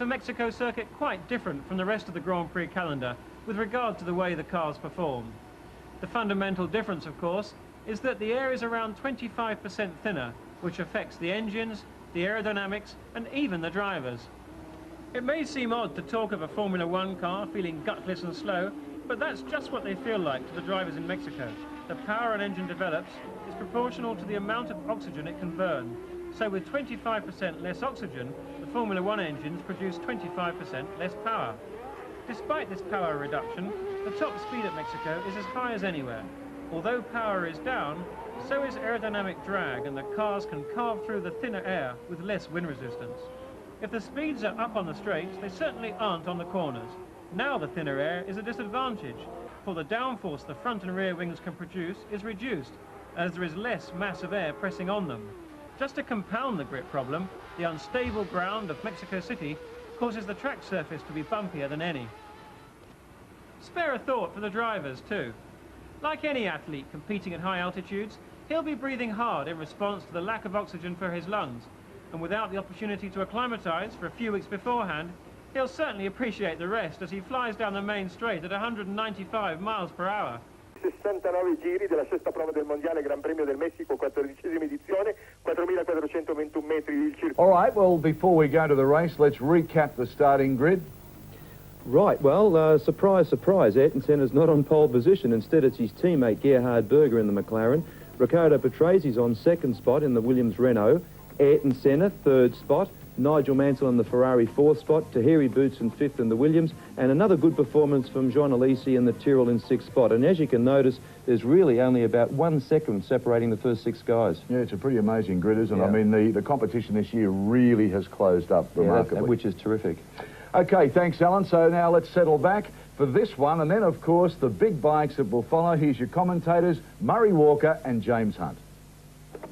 the Mexico circuit quite different from the rest of the Grand Prix calendar with regard to the way the cars perform. The fundamental difference, of course, is that the air is around 25% thinner, which affects the engines, the aerodynamics, and even the drivers. It may seem odd to talk of a Formula One car feeling gutless and slow, but that's just what they feel like to the drivers in Mexico. The power an engine develops is proportional to the amount of oxygen it can burn. So with 25% less oxygen, the Formula One engines produce 25% less power. Despite this power reduction, the top speed at Mexico is as high as anywhere. Although power is down, so is aerodynamic drag, and the cars can carve through the thinner air with less wind resistance. If the speeds are up on the straights, they certainly aren't on the corners. Now the thinner air is a disadvantage, for the downforce the front and rear wings can produce is reduced, as there is less mass of air pressing on them. Just to compound the grip problem, the unstable ground of Mexico City causes the track surface to be bumpier than any. Spare a thought for the drivers too. Like any athlete competing at high altitudes, he'll be breathing hard in response to the lack of oxygen for his lungs, and without the opportunity to acclimatise for a few weeks beforehand, he'll certainly appreciate the rest as he flies down the main straight at 195 miles per hour. 69 giri della sesta prova del Mondiale Gran Premio del Messico, 14ª edizione, 4.421 metri il circuito. All right, well, before we go to the race, let's recap the starting grid. Right, well, surprise, surprise, Ayrton Senna's not on pole position. Instead, it's his teammate Gerhard Berger in the McLaren. Riccardo Patrese on second spot in the Williams Renault. Ayrton Senna, third spot. Nigel Mansell in the Ferrari, fourth spot. Tahiri Boutsen, fifth in the Williams. And another good performance from Jean Alesi in the Tyrrell in sixth spot. And as you can notice, there's really only about 1 second separating the first 6 guys. Yeah, it's a pretty amazing grid, isn't it? Yeah. I mean, the competition this year really has closed up remarkably. Which is terrific. Okay, thanks, Alan. So now let's settle back for this one. And then, of course, the big bikes that will follow. Here's your commentators, Murray Walker and James Hunt.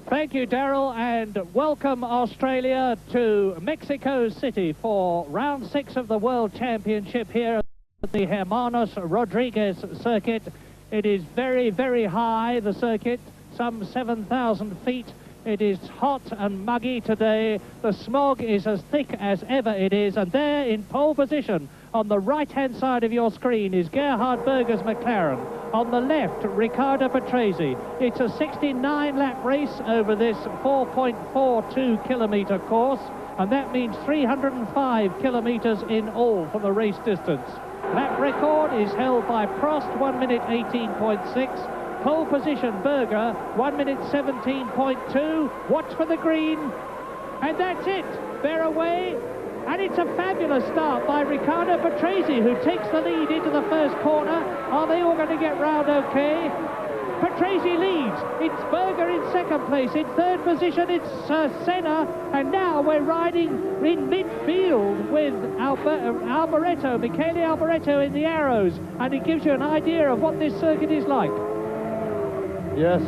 Thank you, Daryl, and welcome Australia to Mexico City for round 6 of the World Championship here at the Hermanos Rodríguez circuit. It is very, very high, the circuit, some 7,000 feet. It is hot and muggy today. The smog is as thick as ever it is, and there in pole position on the right-hand side of your screen is Gerhard Berger's McLaren. On the left, Riccardo Patrese. It's a 69-lap race over this 4.42 kilometre course, and that means 305 kilometres in all for the race distance. Lap record is held by Prost, 1 minute 18.6. Pole position, Berger, 1 minute 17.2. Watch for the green. And that's it. They're away. And it's a fabulous start by Riccardo Patrese, who takes the lead into the first corner. Are they all going to get round okay? Patrese leads. It's Berger in second place. In third position, it's Senna. And now we're riding in midfield with Alboreto, Michele Alboreto in the arrows. And it gives you an idea of what this circuit is like. Yes,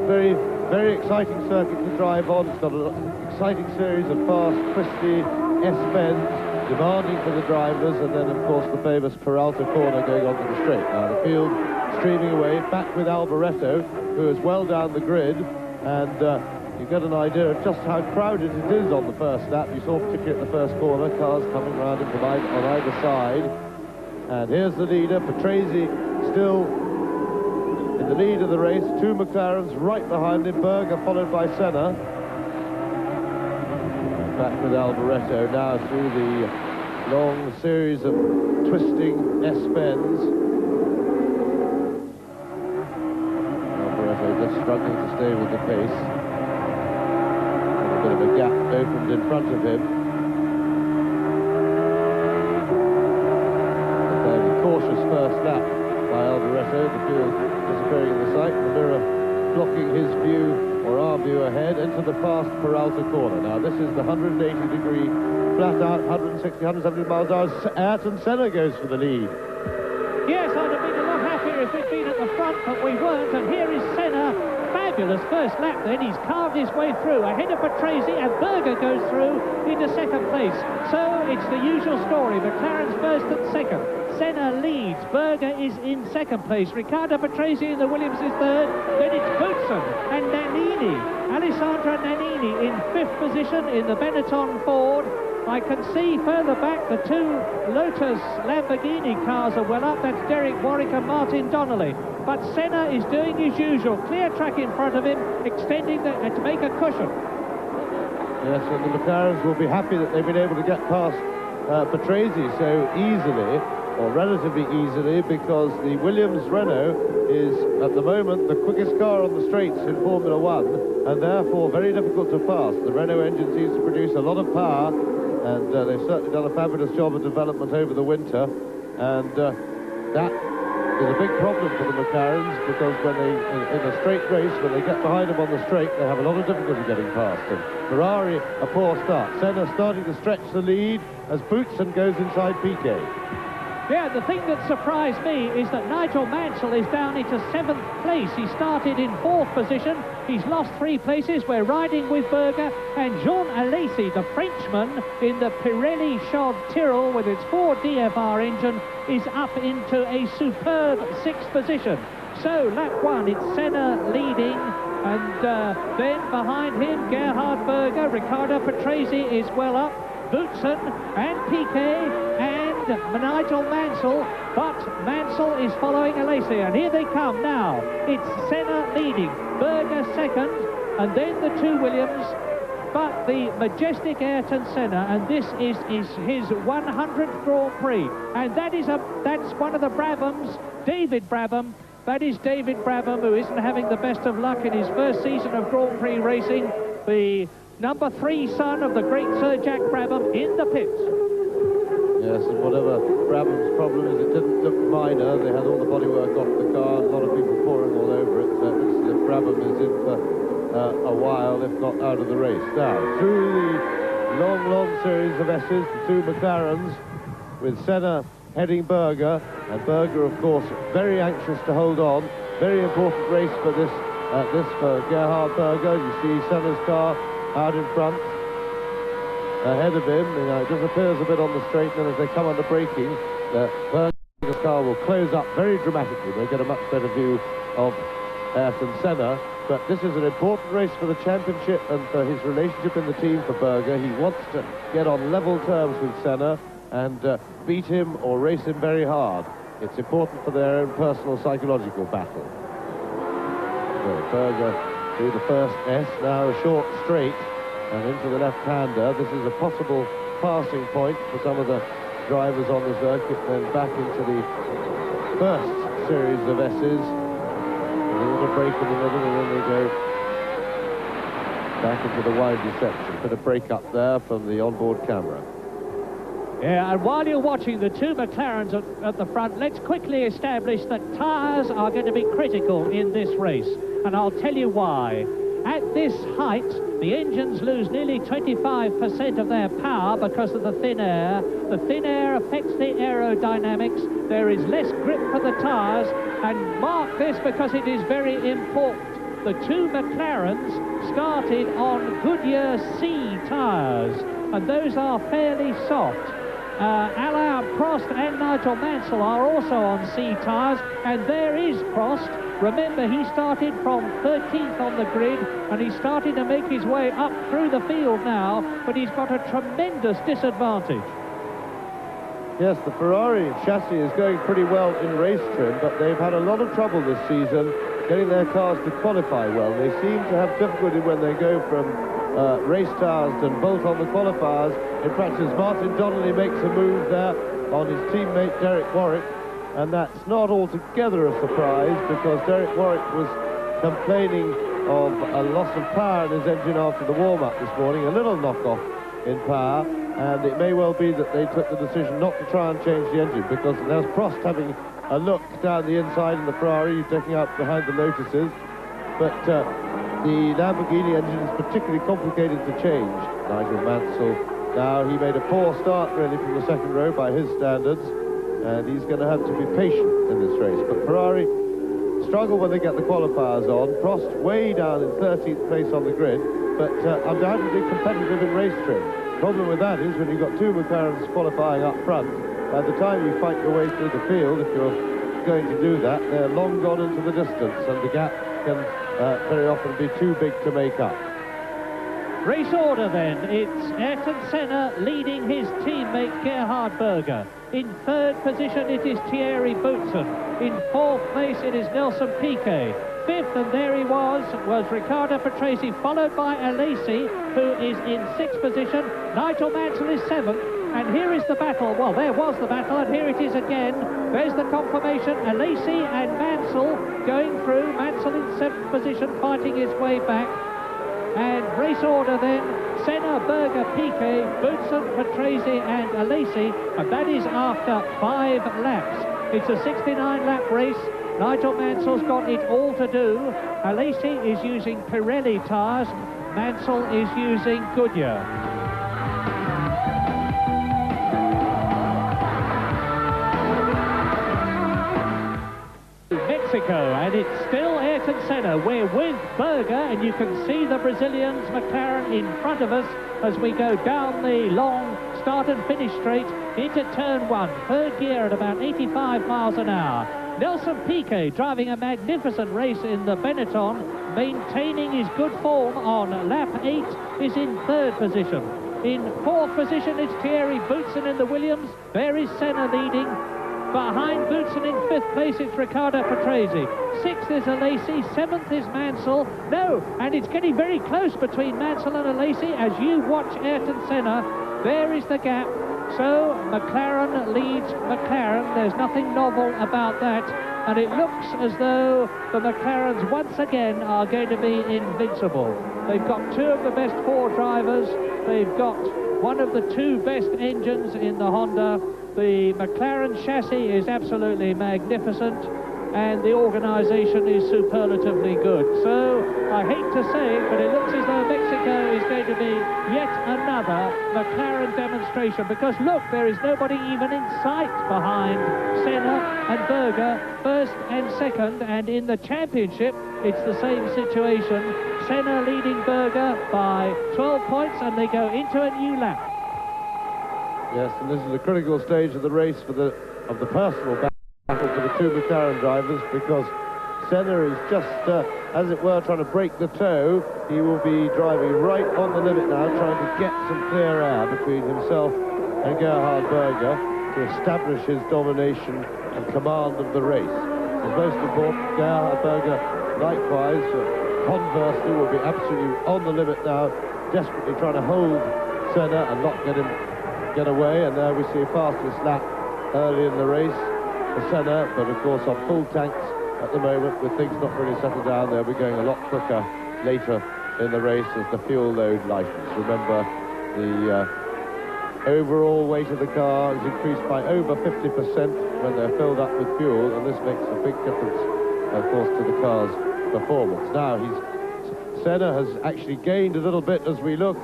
very, very exciting circuit to drive on. It's got an exciting series of fast, twisty S-bends, demanding for the drivers, and then, of course, the famous Peralta corner going onto the straight. Now, the field streaming away, back with Alboreto, who is well down the grid, and you get an idea of just how crowded it is on the first lap. You saw particularly at the first corner, cars coming round him from on either side. And here's the leader, Patrese, still in the lead of the race. 2 McLarens right behind him, Berger followed by Senna. Back with Alboreto now through the long series of twisting S-bends. Alboreto just struggling to stay with the pace. A bit of a gap opened in front of him. A fairly cautious first lap by Alboreto. The field disappearing in the sight. The mirror blocking his view, or our view ahead, into the fast Peralta corner. Now this is the 180-degree flat out, 160, 170 miles an hour. Ayrton Senna goes for the lead. Yes, I'd have been a lot happier if we'd been at the front, but we weren't. And here is Senna. Fabulous first lap then. He's carved his way through ahead of Patrese, and Berger goes through into second place. So it's the usual story. McLaren's first and second. Senna leads. Berger is in second place. Riccardo Patrese in the Williams is third. Then it's Boutsen and Nannini. Alessandro Nannini in fifth position in the Benetton Ford. I can see further back the two Lotus Lamborghini cars are well up. That's Derek Warwick and Martin Donnelly. But Senna is doing his usual. Clear track in front of him, extending to make a cushion. Yes, and the McLarens will be happy that they've been able to get past Patrese so easily, or relatively easily, because the Williams Renault is, at the moment, the quickest car on the straights in Formula One, and therefore very difficult to pass. The Renault engine seems to produce a lot of power, and they've certainly done a fabulous job of development over the winter, and that is a big problem for the McLarens, because when they, in a straight race, when they get behind them on the straight, they have a lot of difficulty getting past them. Ferrari, a poor start. Senna starting to stretch the lead as Boutsen goes inside Piquet. Yeah, the thing that surprised me is that Nigel Mansell is down into 7th place. He started in 4th position. He's lost 3 places. We're riding with Berger, and Jean Alesi, the Frenchman, in the Pirelli Chaude Tyrrell with its 4 DFR engine, is up into a superb 6th position. So, lap 1, it's Senna leading, and then behind him, Gerhard Berger. Riccardo Patrese is well up. Boutsen and Piquet and Nigel Mansell, but Mansell is following Alesi, and here they come now. It's Senna leading, Berger second, and then the 2 Williams, but the majestic Ayrton Senna, and this is his 100th Grand Prix, and that's one of the Brabhams, David Brabham. That is David Brabham, who isn't having the best of luck in his first season of Grand Prix racing. The number 3 son of the great Sir Jack Brabham in the pits. Yes, and whatever Brabham's problem is, it didn't look minor. They had all the bodywork off the car, a lot of people pouring all over it. So it looks as if Brabham is in for a while, if not out of the race. Now, through the long series of S's, the 2 McLarens, with Senna heading Berger, and Berger, of course, very anxious to hold on. Very important race for this for Gerhard Berger. You see Senna's car out in front, ahead of him. You know, it disappears a bit on the straight, and then as they come under braking, Berger's car will close up very dramatically. They'll get a much better view of Ayrton Senna. But this is an important race for the championship and for his relationship in the team for Berger. He wants to get on level terms with Senna and beat him or race him very hard. It's important for their own personal psychological battle. So Berger through the first S, now a short straight, and into the left-hander. This is a possible passing point for some of the drivers on the circuit, then back into the first series of S's. A little break in the middle, and then they go back into the windy section. Bit of break up there from the onboard camera. Yeah, and while you're watching the 2 McLarens at the front, let's quickly establish that tyres are going to be critical in this race, and I'll tell you why. At this height, the engines lose nearly 25% of their power because of the thin air. The thin air affects the aerodynamics. There is less grip for the tyres, and mark this because it is very important. The 2 McLarens started on Goodyear C tyres, and those are fairly soft. Alain Prost and Nigel Mansell are also on C tyres, and there is Prost. Remember, he started from 13th on the grid, and he's starting to make his way up through the field now, but he's got a tremendous disadvantage. Yes, the Ferrari chassis is going pretty well in race trim, but they've had a lot of trouble this season getting their cars to qualify well. They seem to have difficulty when they go from race tires and bolt on the qualifiers. In practice, Martin Donnelly makes a move there on his teammate Derek Warwick, and that's not altogether a surprise because Derek Warwick was complaining of a loss of power in his engine after the warm-up this morning, a little knock-off in power, and it may well be that they took the decision not to try and change the engine, because there's Prost having a look down the inside in the Ferrari, taking out behind the Lotuses, but the Lamborghini engine is particularly complicated to change. Nigel Mansell, now he made a poor start really from the second row by his standards, and he's going to have to be patient in this race. But Ferrari struggle when they get the qualifiers on. Prost way down in 13th place on the grid, but undoubtedly competitive in race trim. Problem with that is when you've got 2 McLarens qualifying up front, by the time you fight your way through the field, if you're going to do that, they're long gone into the distance, and the gap can very often be too big to make up. Race order then, it's Ayrton Senna leading his teammate Gerhard Berger. In third position it is Thierry Boutsen. In fourth place it is Nelson Piquet. Fifth, and there he was Riccardo Patrese, followed by Alesi, who is in sixth position. Nigel Mansell is seventh, and here is the battle. Well, there was the battle, and here it is again. There's the confirmation. Alesi and Mansell going through. Mansell in seventh position, fighting his way back. And race order then, Senna, Berger, Piquet, Boutsen, Patrese and Alesi, and that is after 5 laps. It's a 69-lap race. Nigel Mansell's got it all to do. Alesi is using Pirelli tyres. Mansell is using Goodyear. Mexico, and it's still Ayrton Senna. We're with Berger, and you can see the Brazilian's McLaren in front of us as we go down the long start and finish straight into turn 1. Third gear at about 85 miles an hour. Nelson Piquet driving a magnificent race in the Benetton, maintaining his good form on lap 8, is in third position. In fourth position it's Thierry Boutsen in the Williams. There is Senna leading. Behind Boutsen in fifth place it's Riccardo Patrese. Sixth is Alesi, seventh is Mansell. No, and it's getting very close between Mansell and Alesi as you watch Ayrton Senna. There is the gap. So McLaren leads McLaren. There's nothing novel about that. And it looks as though the McLarens once again are going to be invincible. They've got 2 of the best 4 drivers. They've got one of the 2 best engines in the Honda. The McLaren chassis is absolutely magnificent, and the organisation is superlatively good. So I hate to say it, but it looks as though Mexico is going to be yet another McLaren demonstration, because look, there is nobody even in sight behind Senna and Berger, first and second, and in the championship it's the same situation. Senna leading Berger by 12 points, and they go into a new lap. Yes, and this is a critical stage of the race for the personal battle for the 2 McLaren drivers, because Senna is just, as it were, trying to break the toe. He will be driving right on the limit now, trying to get some clear air between himself and Gerhard Berger to establish his domination and command of the race. And most important, Gerhard Berger, likewise, conversely, will be absolutely on the limit now, desperately trying to hold Senna and not get him get away. And there we see fastest lap early in the race for Senna, but of course on full tanks at the moment, with things not really settled down. They'll be going a lot quicker later in the race as the fuel load lightens. Remember, the overall weight of the car is increased by over 50% when they're filled up with fuel, and this makes a big difference, of course, to the car's performance. Now Senna has actually gained a little bit as we look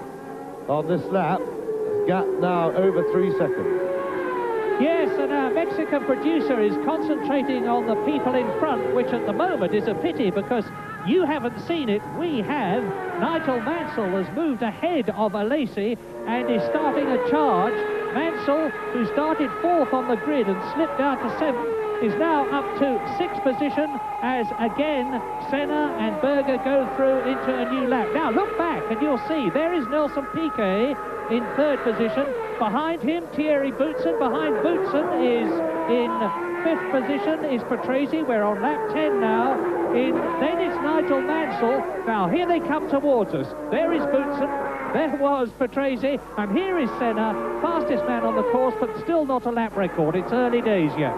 on this lap. Gap now over 3 seconds. Yes, and our Mexican producer is concentrating on the people in front, which at the moment is a pity because you haven't seen it. We have. Nigel Mansell has moved ahead of Alesi and is starting a charge. Mansell, who started 4th on the grid and slipped down to 7th, is now up to 6th position as again Senna and Berger go through into a new lap. Now look back and you'll see there is Nelson Piquet in 3rd position. Behind him Thierry Boutsen. Behind Boutsen is in 5th position is Patrese. We're on lap 10 now. Then it's Nigel Mansell. Now here they come towards us. There is Boutsen. There was Patrese, and here is Senna, fastest man on the course, but still not a lap record. It's early days yet.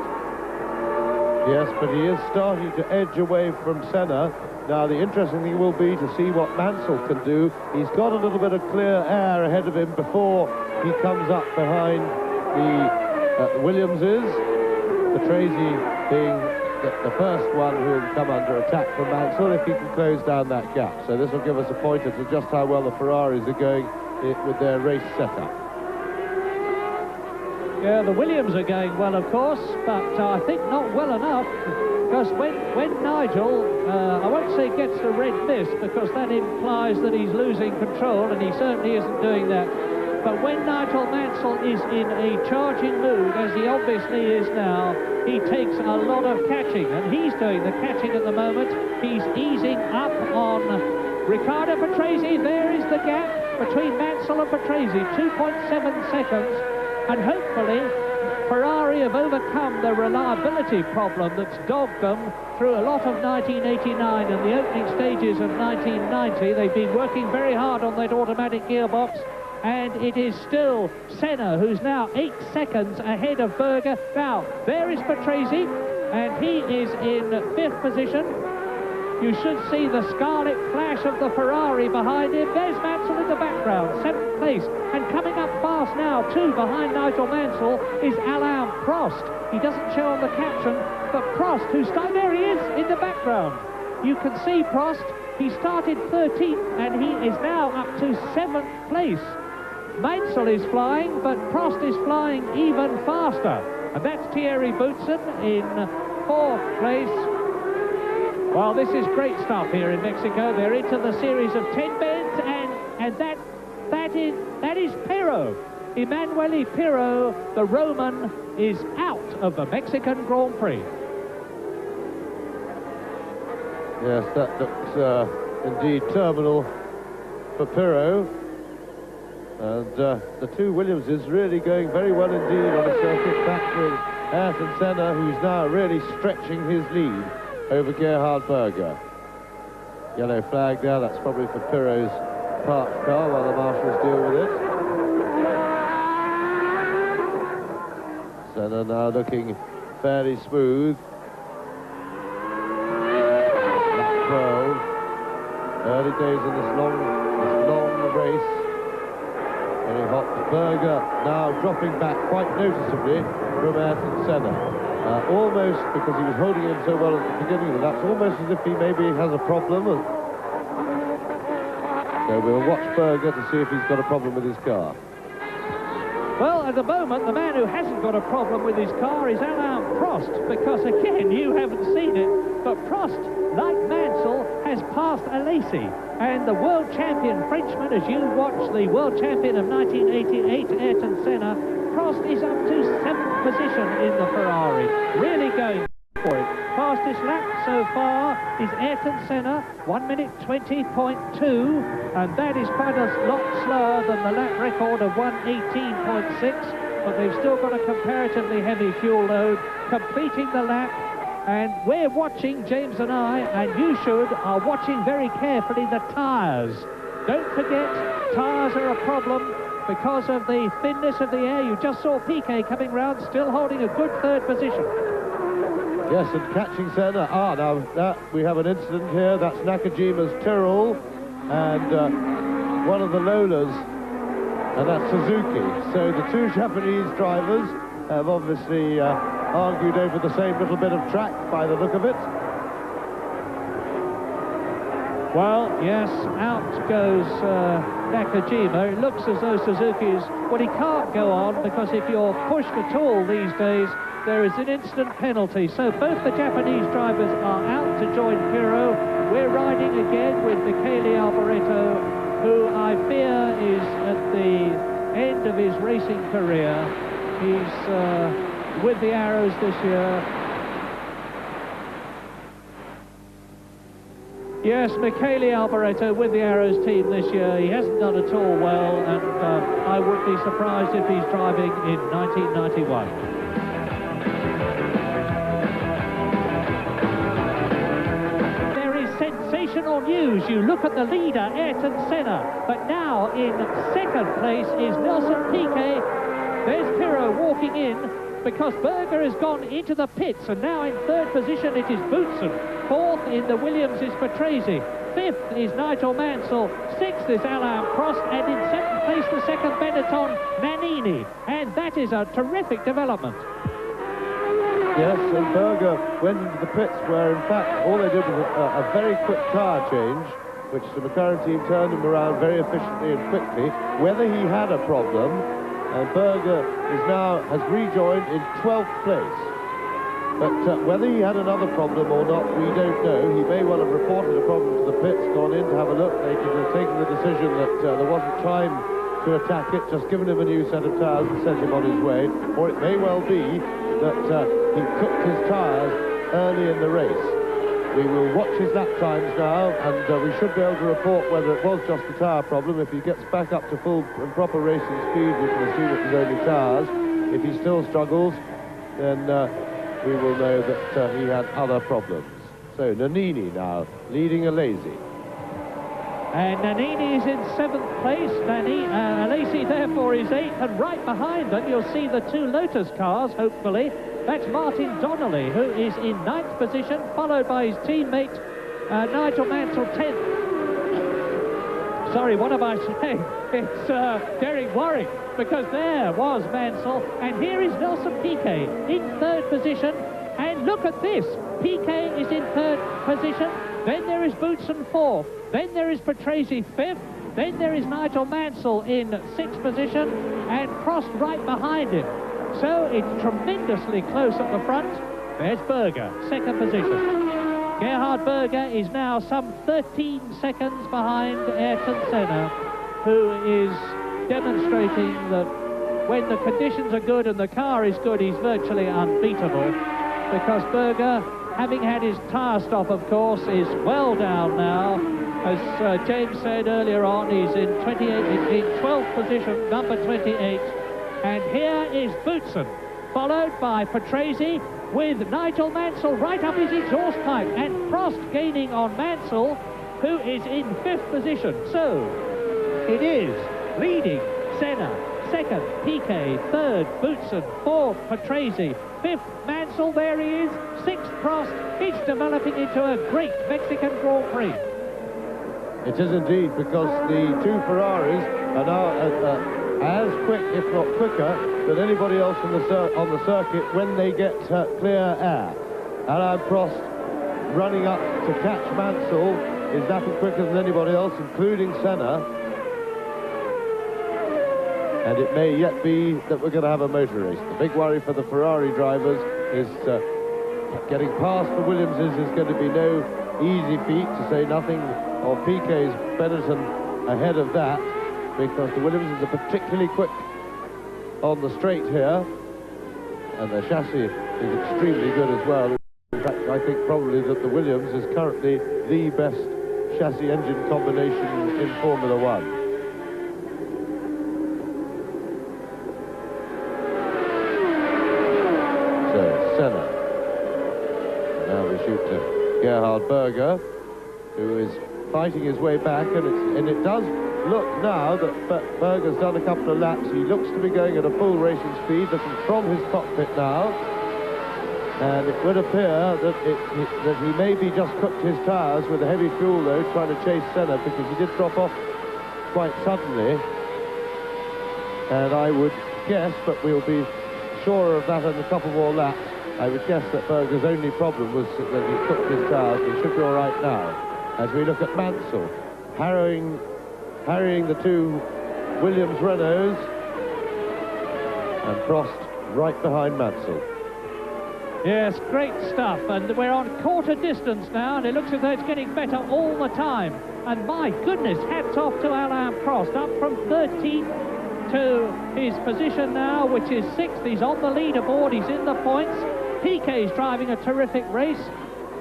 Yes, but he is starting to edge away from Senna. Now, the interesting thing will be to see what Mansell can do. He's got a little bit of clear air ahead of him before he comes up behind the Williamses. Patrese being the first one who will come under attack from Mansell if he can close down that gap. So this will give us a pointer to just how well the Ferraris are going with their race setup. Yeah, the Williams are going well, of course, but I think not well enough, because when Nigel, I won't say gets the red mist, because that implies that he's losing control, and he certainly isn't doing that. But when Nigel Mansell is in a charging mood, as he obviously is now, he takes a lot of catching, and he's doing the catching at the moment. He's easing up on Riccardo Patrese. There is the gap. between Mansell and Patrese, 2.7 seconds, and hopefully Ferrari have overcome the reliability problem that's dogged them through a lot of 1989 and the opening stages of 1990. They've been working very hard on that automatic gearbox, and it is still Senna who's now 8 seconds ahead of Berger. Now, there is Patrese, and he is in 5th position. You should see the scarlet flash of the Ferrari behind him. There's Mansell in the background, 7th place. And coming up fast now, too, behind Nigel Mansell, is Alain Prost. He doesn't show on the caption, but Prost, there he is in the background. You can see Prost. He started 13th, and he is now up to 7th place. Mansell is flying, but Prost is flying even faster. And that's Thierry Boutsen in 4th place. Well, this is great stuff here in Mexico. They're into the series of 10 bends, and that is Pirro. Emanuele Pirro, the Roman, is out of the Mexican Grand Prix. Yes, that looks indeed terminal for Pirro. And the two Williamses really going very well indeed on a circuit, back with Ayrton Senna, who's now really stretching his lead over Gerhard Berger. Yellow flag there, that's probably for Pirro's parked car while the marshals deal with it. Senna now looking fairly smooth. Lap 12. Early days in this long race. Very hot. Berger now dropping back quite noticeably from Ayrton Senna. Almost because he was holding him so well at the beginning of that's almost as if he maybe has a problem. So we'll watch Berger to see if he's got a problem with his car. Well, at the moment, the man who hasn't got a problem with his car is Alain Prost, because again, you haven't seen it, but Prost, like Mansell, has passed Alesi. And the world champion Frenchman, as you watch the world champion of 1988, Ayrton Senna, Prost is up to 7th position in the Ferrari, really going for it. Fastest lap so far is Ayrton Senna, 1 minute 20.2, and that is quite a lot slower than the lap record of 1:18.6, but they've still got a comparatively heavy fuel load, completing the lap. And we're watching, James and I, and you are watching very carefully the tyres. Don't forget, tyres are a problem because of the thinness of the air. You just saw Piquet coming round, still holding a good 3rd position. Yes, and catching Senna. Now we have an incident here. That's Nakajima's Tyrrell, and one of the Lolas, and that's Suzuki. So the two Japanese drivers have obviously argued over the same little bit of track by the look of it. Well, yes, out goes Nakajima. It looks as though Suzuki's... Well, he can't go on, because if you're pushed at all these days, there is an instant penalty. So both the Japanese drivers are out to join Pirro. We're riding again with Michele Alboreto, who I fear is at the end of his racing career. He's with the Arrows this year. Yes, Michele Alboreto with the Arrows team this year. He hasn't done at all well, and I would be surprised if he's driving in 1991. There is sensational news. You look at the leader, Ayrton Senna, but now in 2nd place is Nelson Piquet. There's Pirro walking in, because Berger has gone into the pits, and now in 3rd position it is Boutsen. 4th in the Williams is Patrese. 5th is Nigel Mansell. 6th is Alain Prost, and in 7th place the 2nd Benetton, Nannini. And that is a terrific development. Yes, and Berger went into the pits where in fact all they did was a very quick tyre change, which the McLaren team turned him around very efficiently and quickly. Whether he had a problem, and Berger has rejoined in 12th place. But whether he had another problem or not, we don't know. He may well have reported a problem to the pits, gone in to have a look. They could have taken the decision that there wasn't time to attack it, just given him a new set of tyres and sent him on his way. Or it may well be that he cooked his tyres early in the race. we will watch his lap times now, and we should be able to report whether it was just a tyre problem. If he gets back up to full and proper racing speed, we can assume it was only tyres. If he still struggles, then we will know that he had other problems. So Nannini now leading Alesi. And Nannini is in 7th place. Alesi therefore is 8th, and right behind them you'll see the 2 Lotus cars, hopefully. That's Martin Donnelly, who is in 9th position, followed by his teammate Nigel Mansell, 10th. Sorry, what am I saying? It's Derek Warwick, because there was Mansell, and here is Nelson Piquet in 3rd position. And look at this, Piquet is in 3rd position, then there is Boutsen 4th, then there is Patrese 5th, then there is Nigel Mansell in 6th position, and Prost right behind him. So it's tremendously close at the front. There's Berger, 2nd position. Gerhard Berger is now some 13 seconds behind Ayrton Senna, who is demonstrating that when the conditions are good and the car is good, he's virtually unbeatable, because Berger, having had his tyre stop, of course, is well down now. As James said earlier on, he's in 12th position, number 28. And here is Boutsen, followed by Patrese, with Nigel Mansell right up his exhaust pipe, and Prost gaining on Mansell, who is in 5th position. So it is leading Senna, 2nd Piquet, 3rd Boutsen, 4th Patrese, 5th Mansell, there he is, 6th Prost. It's developing into a great Mexican Grand Prix. It is indeed, because the 2 Ferraris are now as quick, if not quicker, than anybody else on the circuit when they get clear air. Alain Prost, running up to catch Mansell, is nothing quicker than anybody else, including Senna. And it may yet be that we're going to have a motor race. The big worry for the Ferrari drivers is getting past the Williamses is going to be no easy feat, to say nothing of Piquet's Benetton ahead of that, because the Williamses are particularly quick on the straight here, and their chassis is extremely good as well. In fact, I think probably that the Williams is currently the best chassis engine combination in Formula One. So Senna. Now we shoot to Gerhard Berger, who is fighting his way back, and it does look now that Berger's done a couple of laps. He looks to be going at a full racing speed, looking from his cockpit now, and it would appear that he maybe just cooked his tyres with a heavy fuel load trying to chase Senna, because he did drop off quite suddenly. And I would guess, but we'll be sure of that in a couple more laps, I would guess that Berger's only problem was that he cooked his tyres. He should be all right now. As we look at Mansell, harrying the 2 Williams Renaults, and Prost right behind Mansell. Yes, great stuff, and we're on quarter distance now, and it looks as though it's getting better all the time. And my goodness, hats off to Alain Prost, up from 13th to his position now, which is 6th. He's on the leaderboard, he's in the points. Piquet's driving a terrific race.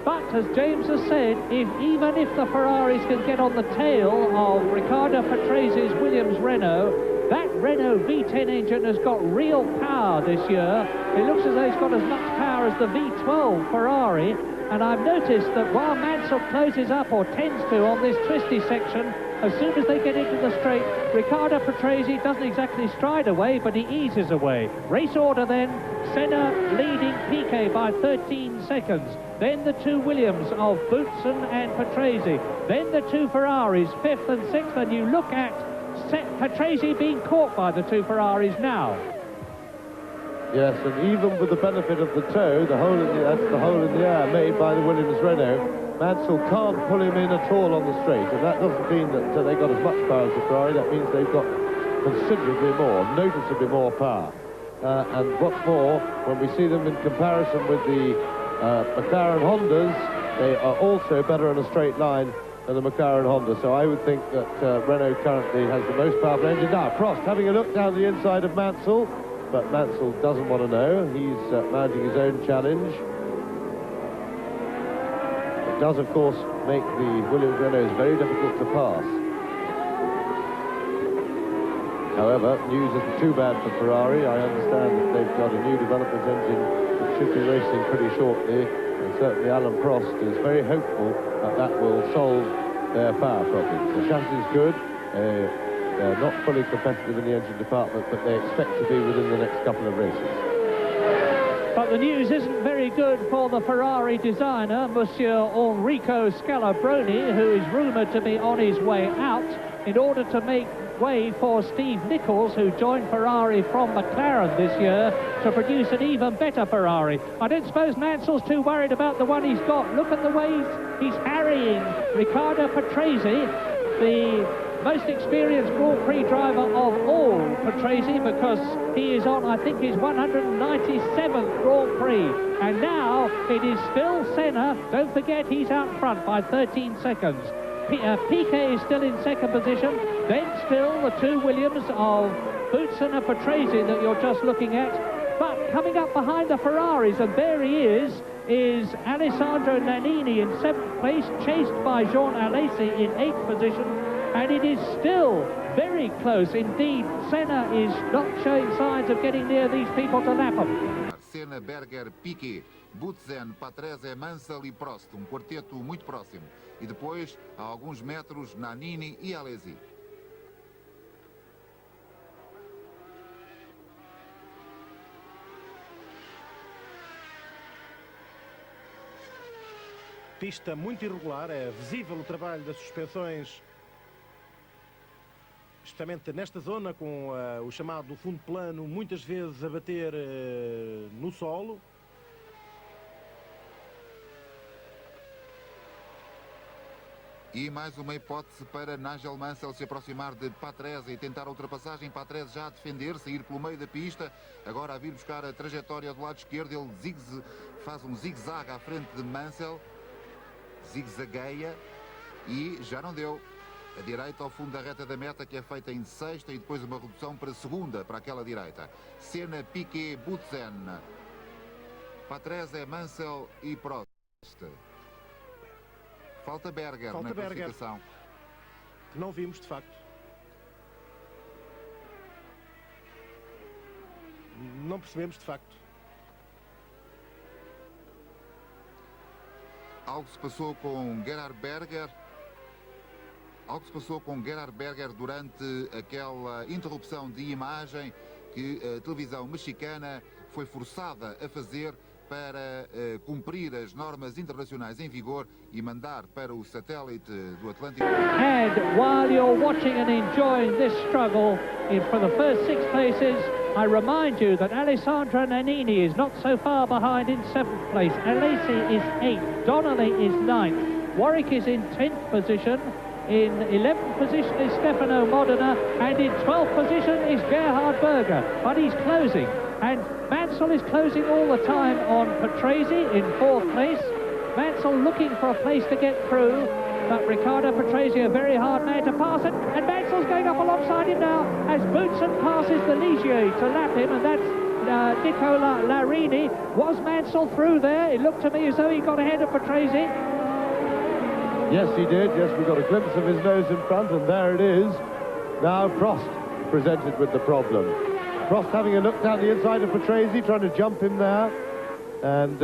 But, as James has said, even if the Ferraris can get on the tail of Riccardo Patrese's Williams Renault, that Renault V10 engine has got real power this year. It looks as though it's got as much power as the V12 Ferrari. And I've noticed that while Mansell closes up, or tends to, on this twisty section, as soon as they get into the straight, Riccardo Patrese doesn't exactly stride away, but he eases away. Race order then, Senna leading Piquet by 13 seconds. Then the 2 Williams of Boutsen and Patrese. Then the 2 Ferraris, 5th and 6th, and you look at Patrese being caught by the 2 Ferraris now. Yes, and even with the benefit of the toe, that's the hole in the air made by the Williams Renault, Mansell can't pull him in at all on the straight, and that doesn't mean that they've got as much power as the Ferrari. That means they've got considerably more, noticeably more power. And what's more, when we see them in comparison with the McLaren Hondas, they are also better in a straight line than the McLaren Honda. So I would think that Renault currently has the most powerful engine. Now, Prost having a look down the inside of Mansell, but Mansell doesn't want to know. He's mounting his own challenge. It does, of course, make the Williams Renaults very difficult to pass. However, news isn't too bad for Ferrari. I understand that they've got a new development engine that should be racing pretty shortly, and certainly Alan Prost is very hopeful that that will solve their power problems. The chassis is good. They're not fully competitive in the engine department, but they expect to be within the next couple of races. But the news isn't very good for the Ferrari designer, Monsieur Enrico Scalabroni, who is rumoured to be on his way out in order to make way for Steve Nichols, who joined Ferrari from McLaren this year to produce an even better Ferrari. I don't suppose Mansell's too worried about the one he's got. Look at the way he's harrying Riccardo Patrese, the most experienced Grand Prix driver of all, Patrese, because he is on, I think, his 197th Grand Prix. And now it is still Senna. Don't forget, he's out front by 13 seconds. Piquet is still in second position. Then still the two Williams of Boutsen and Patrese that you're just looking at. But coming up behind the Ferraris, and there he is Alessandro Nannini in 7th place, chased by Jean Alesi in 8th position. And it is still very close indeed. Senna is not showing signs of getting near these people to lap them. Senna, Berger, Piquet, Boutsen, Patrese, Mansell e Prost, quarteto muito próximo. E depois, a alguns metros, Nannini e Alesi. Pista muito irregular, é visível o trabalho das suspensões, justamente nesta zona, com o chamado fundo plano, muitas vezes a bater no solo. E mais uma hipótese para Nigel Mansell se aproximar de Patrese e tentar a ultrapassagem. Patrese já a defender, sair pelo meio da pista. Agora a vir buscar a trajetória do lado esquerdo. Ele faz um zigue-zague à frente de Mansell. Zigue-zagueia e já não deu. A direita ao fundo da reta da meta, que é feita em sexta, e depois uma redução para segunda, para aquela direita. Senna, Piquet, Boutsen, Patrese, Mansell e Prost. Falta Berger na classificação. Que não vimos, de facto. Não percebemos, de facto. Algo se passou com Gerhard Berger. Algo se passou com Gerhard Berger durante aquela interrupção de imagem que a televisão mexicana foi forçada a fazer para cumprir as normas internacionais em vigor e mandar para o satélite do Atlântico. And while you're watching and enjoying this struggle for the first 6 places, I remind you that Alessandro Nannini is not so far behind in 7th place. Alesi is 8th, Donnelly is 9th, Warwick is in 10th position. In 11th position is Stefano Modena, and in 12th position is Gerhard Berger, but he's closing. And Mansell is closing all the time on Patrese in 4th place. Mansell looking for a place to get through, but Riccardo Patrese, a very hard man to pass it, and Mansell's going up alongside him now as Boutsen passes the Ligier to lap him, and that's Nicola Larini. Was Mansell through there? It looked to me as though he got ahead of Patrese. Yes, he did. Yes, we got a glimpse of his nose in front, and there it is. Now Prost presented with the problem. Prost having a look down the inside of Patrese, trying to jump him there, and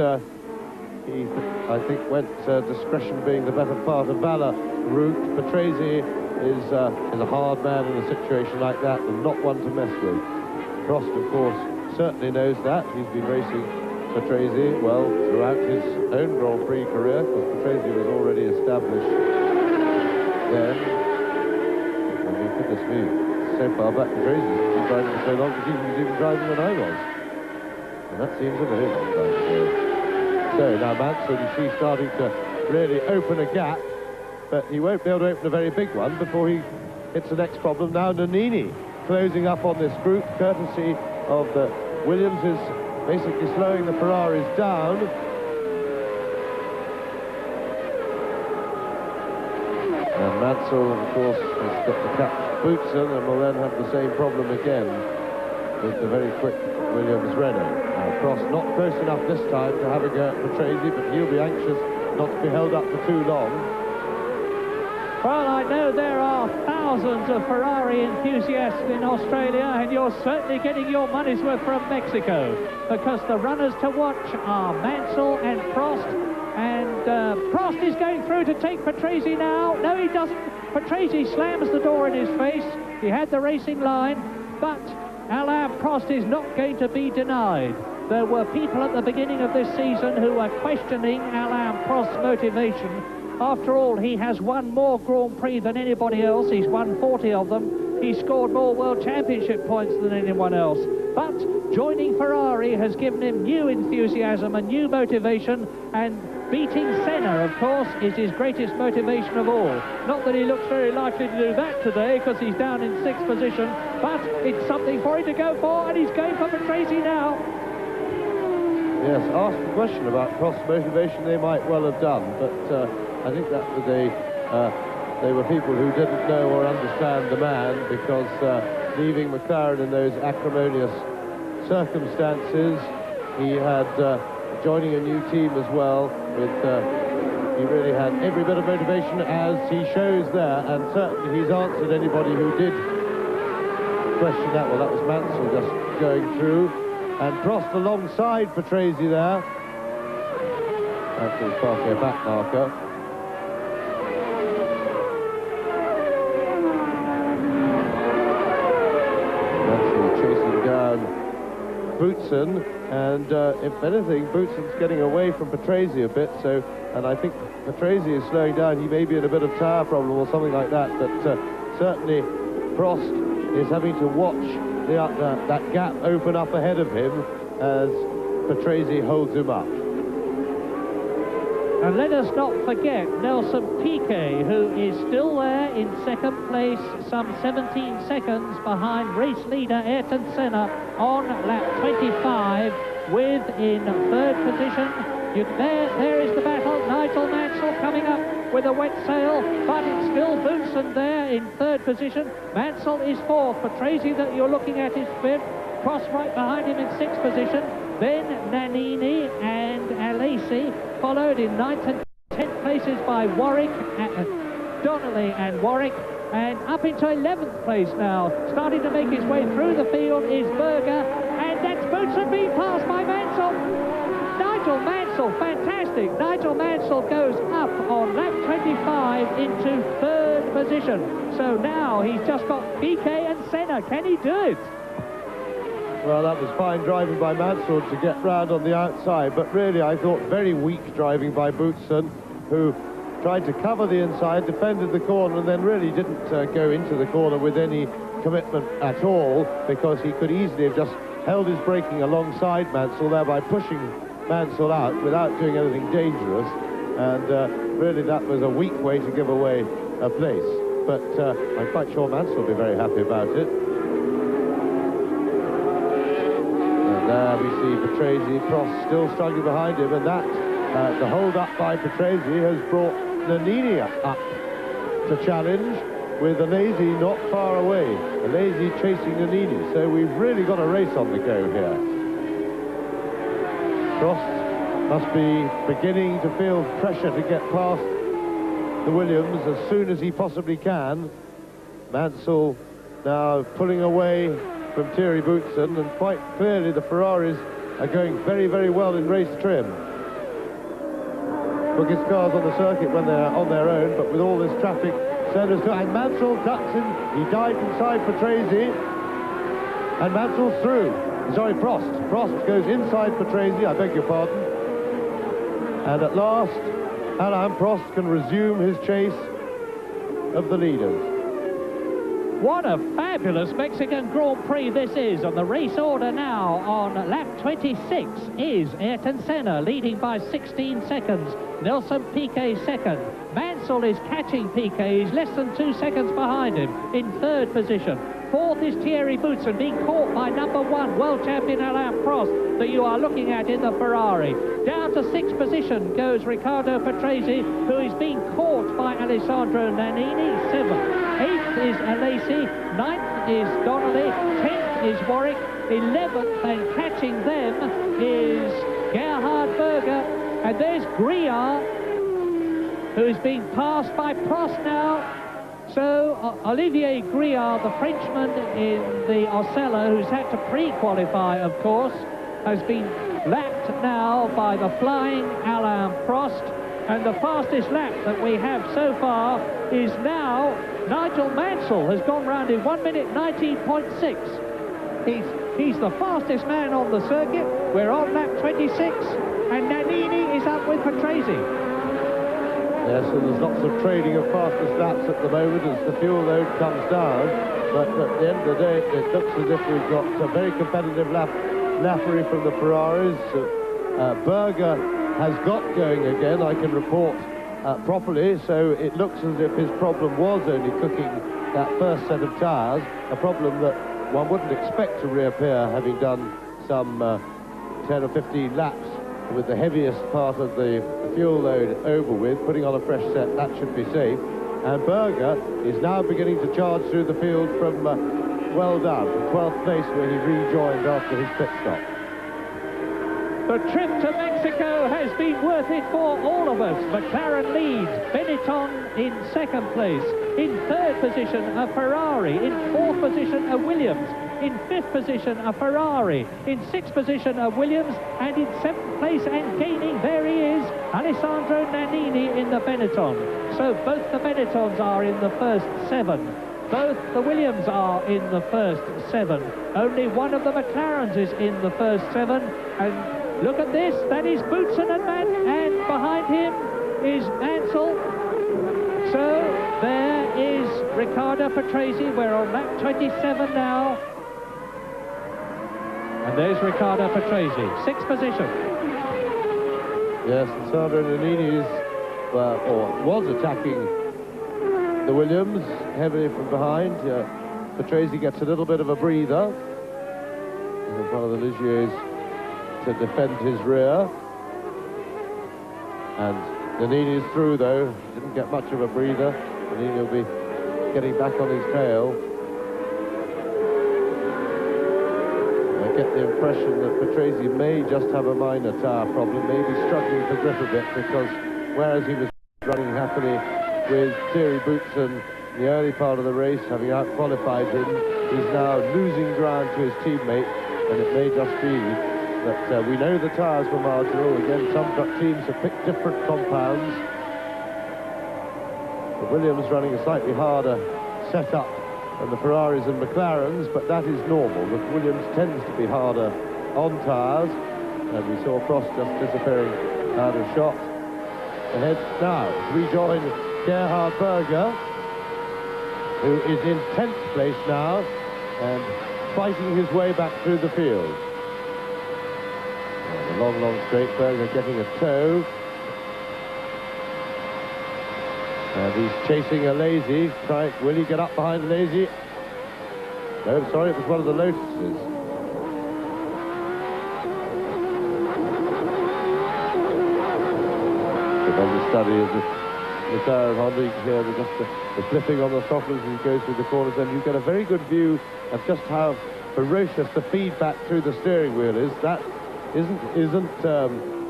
he, I think, went discretion being the better part of valour route. Patrese is a hard man in a situation like that, and not one to mess with. Prost, of course, certainly knows that. He's been racing Patrese, well, throughout his own Grand Prix career, because Patrese was already established then. I mean, goodness me, so far back Patrese has been driving for so long that he was even driving when I was. And that seems a very long time ago. So now Mansell, you see, starting to really open a gap, but he won't be able to open a very big one before he hits the next problem. Now Nannini closing up on this group, courtesy of the Williams, is basically slowing the Ferraris down. And Mansell, of course, has got to catch Boutsen, and will then have the same problem again with the very quick Williams Renault. Prost not close enough this time to have a go at Patrese, but he'll be anxious not to be held up for too long. Well, I know there are thousands of Ferrari enthusiasts in Australia, and you're certainly getting your money's worth from Mexico, because the runners to watch are Mansell and Prost, and Prost is going through to take Patrese now. No, he doesn't. Patrese slams the door in his face. He had the racing line, but Alain Prost is not going to be denied. There were people at the beginning of this season who were questioning Alain Prost's motivation. After all, he has won more Grand Prix than anybody else. He's won 40 of them. He scored more World Championship points than anyone else. But joining Ferrari has given him new enthusiasm and new motivation, and beating Senna, of course, is his greatest motivation of all. Not that he looks very likely to do that today, because he's down in 6th position, but it's something for him to go for, and he's going for Patrese now. Yes, asked the question about Prost's motivation, they might well have done, but I think that was they were people who didn't know or understand the man, because leaving McLaren in those acrimonious circumstances, he had joining a new team as well. He really had every bit of motivation, as he shows there, and certainly he's answered anybody who did question that. Well, that was Mansell just going through, and Prost alongside Patrese there. Mansell's passing a back marker. Chasing down Boutsen, and if anything, Boutsen's getting away from Patrese a bit, so, and I think Patrese is slowing down. He may be in a bit of tire problem or something like that, but certainly Prost is having to watch that gap open up ahead of him as Patrese holds him up. And let us not forget Nelson Piquet, who is still there in 2nd place, some 17 seconds behind race leader Ayrton Senna on lap 25, with in 3rd position. There is the battle. Nigel Mansell coming up with a wet sail, but it's still Boutsen there in 3rd position. Mansell is 4th. Patrese that you're looking at is 5th. Prost right behind him in 6th position. Then Nannini and Alesi, followed in 9th and 10th places by Warwick, Donnelly and Warwick, and up into 11th place now. Starting to make his way through the field is Berger, and that's Boutsen being passed by Mansell. Nigel Mansell, fantastic. Nigel Mansell goes up on lap 25 into 3rd position. So now he's just got Piquet and Senna. Can he do it? Well, that was fine driving by Mansell to get round on the outside, but really I thought very weak driving by Boutsen, who tried to cover the inside, defended the corner, and then really didn't go into the corner with any commitment at all, because he could easily have just held his braking alongside Mansell, thereby pushing Mansell out without doing anything dangerous, and really that was a weak way to give away a place. But I'm quite sure Mansell will be very happy about it. There we see Patrese, Prost still struggling behind him, and that, the hold-up by Patrese has brought Nannini up to challenge, with Alesi not far away. Alesi chasing Nannini, so we've really got a race on the go here. Prost must be beginning to feel pressure to get past the Williams as soon as he possibly can. Mansell now pulling away from Thierry Boutsen, and quite clearly the Ferraris are going very, very well in race trim. Quickest cars on the circuit when they're on their own, but with all this traffic, and Mansell ducks in. He dived inside Patrese, and Mansell's through. Sorry, Prost. Prost goes inside Patrese, I beg your pardon. And at last, Alain Prost can resume his chase of the leaders. What a fabulous Mexican Grand Prix this is. On the race order now, on lap 26, is Ayrton Senna, leading by 16 seconds. Nelson Piquet second. Mansell is catching Piquet. He's less than 2 seconds behind him in 3rd position. 4th is Thierry Boutsen, being caught by number 1, world champion Alain Prost, that you are looking at in the Ferrari. Down to 6th position goes Riccardo Patrese, who is being caught by Alessandro Nannini, 7th. 8th is Alesi, 9th is Donnelly, 10th is Warwick, 11th, and catching them is Gerhard Berger, and there's Griard who is being passed by Prost now. So Olivier Griard, the Frenchman in the Osella, who's had to pre-qualify, of course, has been lapped now by the flying Alain Prost. And the fastest lap that we have so far is now Nigel Mansell, has gone round in 1 minute 19.6. He's the fastest man on the circuit. We're on lap 26, and Nannini is up with Patrese. Yes, and there's lots of trading of fastest laps at the moment as the fuel load comes down. But at the end of the day, it looks as if we've got a very competitive lappery from the Ferraris. Berger has got going again, I can report properly, so it looks as if his problem was only cooking that first set of tyres, a problem that one wouldn't expect to reappear having done some 10 or 15 laps with the heaviest part of the fuel load over with, putting on a fresh set. That should be safe. And Berger is now beginning to charge through the field from well done, 12th place where he rejoined after his pit stop. The trip to Mexico has been worth it for all of us. McLaren leads, Benetton in second place. In third position, a Ferrari. In fourth position, a Williams. In fifth position, a Ferrari. In sixth position, a Williams. And in seventh place and gaining, there he is, Alessandro Nannini in the Benetton. So both the Benettons are in the first 7. Both the Williams are in the first 7. Only one of the McLarens is in the first 7. And look at this, that is Boutsen and behind him is Mansell. So there is Riccardo Patrese. We're on lap 27 now. And there's Riccardo Patrese, 6th position. Yes, Sandro Nannini is, was attacking the Williams heavily from behind. Patrese gets a little bit of a breather. And one of the Ligiers to defend his rear. And Nannini is through, though. Didn't get much of a breather. Nannini will be getting back on his tail. I get the impression that Patrese may just have a minor tyre problem, maybe struggling to grip a bit, because whereas he was running happily with Thierry Boutsen in the early part of the race, having out-qualified him, he's now losing ground to his teammate, and it may just be that we know the tyres were marginal. Again, some teams have picked different compounds. The Williams running a slightly harder setup than the Ferraris and McLarens, but that is normal. The Williams tends to be harder on tyres, and we saw Prost just disappearing out of shot. Ahead now, rejoin Gerhard Berger, who is in 10th place now and fighting his way back through the field. And a long straight, Berger getting a tow. And he's chasing a Lazy. Will he get up behind Lazy? No, sorry, it was one of the Lotuses. The study of the tyre of Honda. You can hear the flipping on the throttle as he goes through the corners, and you get a very good view of just how ferocious the feedback through the steering wheel is. That isn't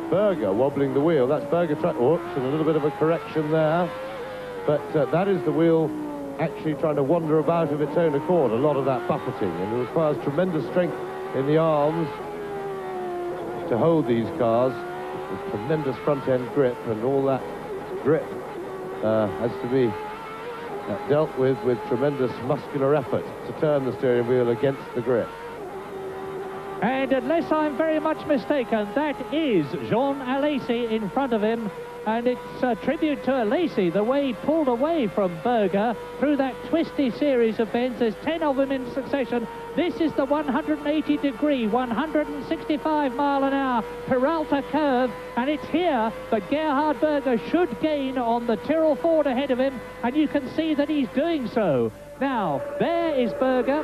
Berger wobbling the wheel. That's Berger and a little bit of a correction there. But that is the wheel actually trying to wander about of its own accord, a lot of that buffeting, and it requires tremendous strength in the arms to hold these cars. With tremendous front-end grip, and all that grip has to be dealt with tremendous muscular effort to turn the steering wheel against the grip. And unless I'm very much mistaken, that is Jean Alesi in front of him, and it's a tribute to Alesi, the way he pulled away from Berger through that twisty series of bends. There's 10 of them in succession. This is the 180-degree, 165-mile-an-hour Peralta curve, and it's here that Gerhard Berger should gain on the Tyrrell Ford ahead of him, and you can see that he's doing so. Now, there is Berger.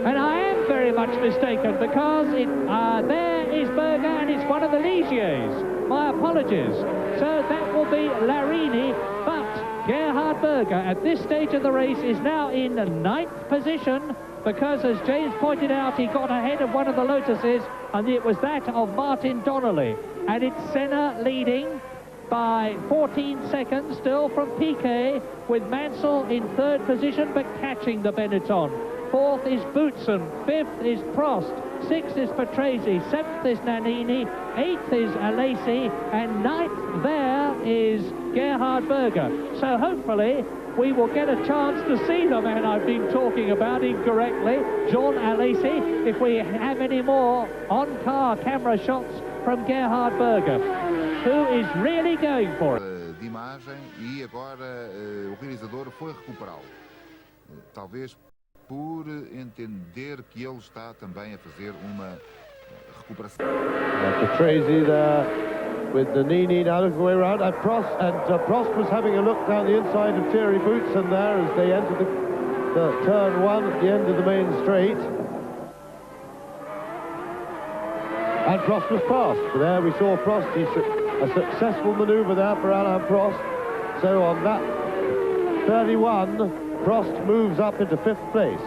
And I am very much mistaken, because there is Berger, and it's one of the Ligiers. My apologies. So that will be Larini, but Gerhard Berger at this stage of the race is now in 9th position, because as James pointed out, he got ahead of one of the Lotuses, and it was that of Martin Donnelly. And it's Senna leading. by 14 seconds still from Piquet, with Mansell in third position but catching the Benetton. Fourth is Boutsen, fifth is Prost, sixth is Patrese, seventh is Nannini, eighth is Alesi, and ninth there is Gerhard Berger. So hopefully we will get a chance to see the man I've been talking about incorrectly, Jean Alesi, if we have any more on-car camera shots from Gerhard Berger, who is really going for it. De imagem, e agora o realizador foi recuperá-lo. Talvez por entender que ele está também a fazer uma recuperação. Patrese there with Nannini now looking way around, and Prost was having a look down the inside of Thierry Boutsen there as they entered the turn one at the end of the main straight. And Prost was passed. But there we saw Prost. A successful manoeuvre there for Alain Prost. So on that 31, Prost moves up into fifth place.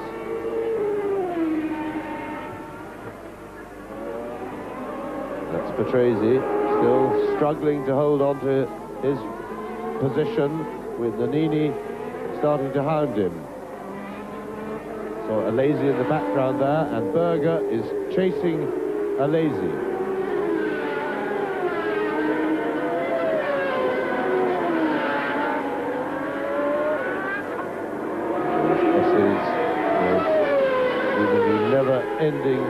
That's Patrese, still struggling to hold on to his position, with Nannini starting to hound him. So Alesi in the background there, and Berger is chasing Alesi. Ending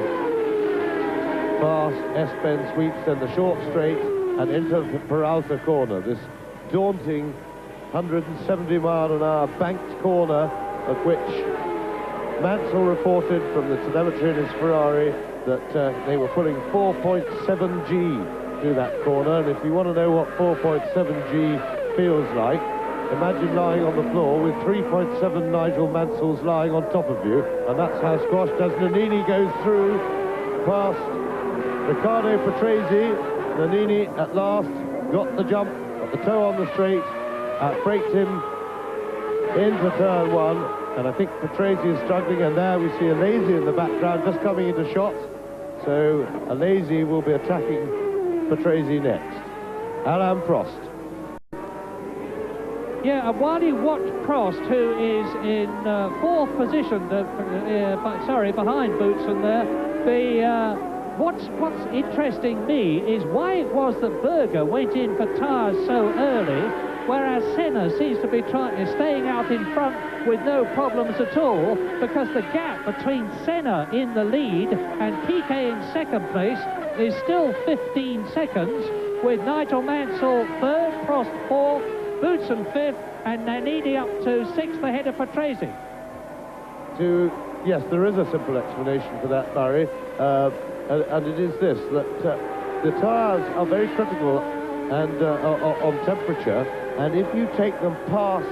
fast S-bend sweeps, then the short straight and into the Peralta corner, this daunting 170-mile-an-hour banked corner, of which Mansell reported from the telemetry in his Ferrari that they were pulling 4.7 G through that corner. And if you want to know what 4.7 G feels like, imagine lying on the floor with 3.7 Nigel Mansells lying on top of you, and that's how squashed as Nannini goes through past Riccardo Patrese. Nannini at last got the jump, got the toe on the straight, braked him into turn one, and I think Patrese is struggling, and there we see Alesi in the background just coming into shot. So Alesi will be attacking Patrese next. Alain Prost. Yeah, and while you watch Prost, who is in fourth position, behind Boutsen there, what's interesting me is why it was that Berger went in for tyres so early, whereas Senna seems to be staying out in front with no problems at all, because the gap between Senna in the lead and Piquet in second place is still 15 seconds, with Nigel Mansell third, Prost fourth, Boutsen fifth, and Nannini up to sixth ahead of Patrese. Yes, there is a simple explanation for that, Barry, and it is this, that the tyres are very critical and on temperature, and if you take them past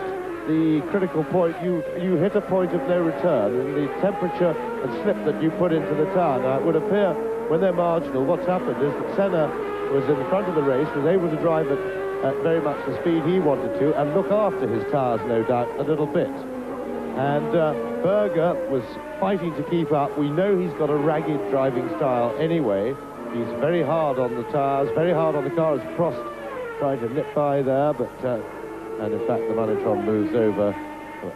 the critical point, you hit a point of no return, and the temperature and slip that you put into the tyre. Now, it would appear when they're marginal, what's happened is that Senna was in front of the race, was able to drive at very much the speed he wanted to, and look after his tyres, no doubt, a little bit. And Berger was fighting to keep up. We know he's got a ragged driving style anyway. He's very hard on the tyres, very hard on the car, as Prost trying to nip by there, but and in fact the Manitron moves over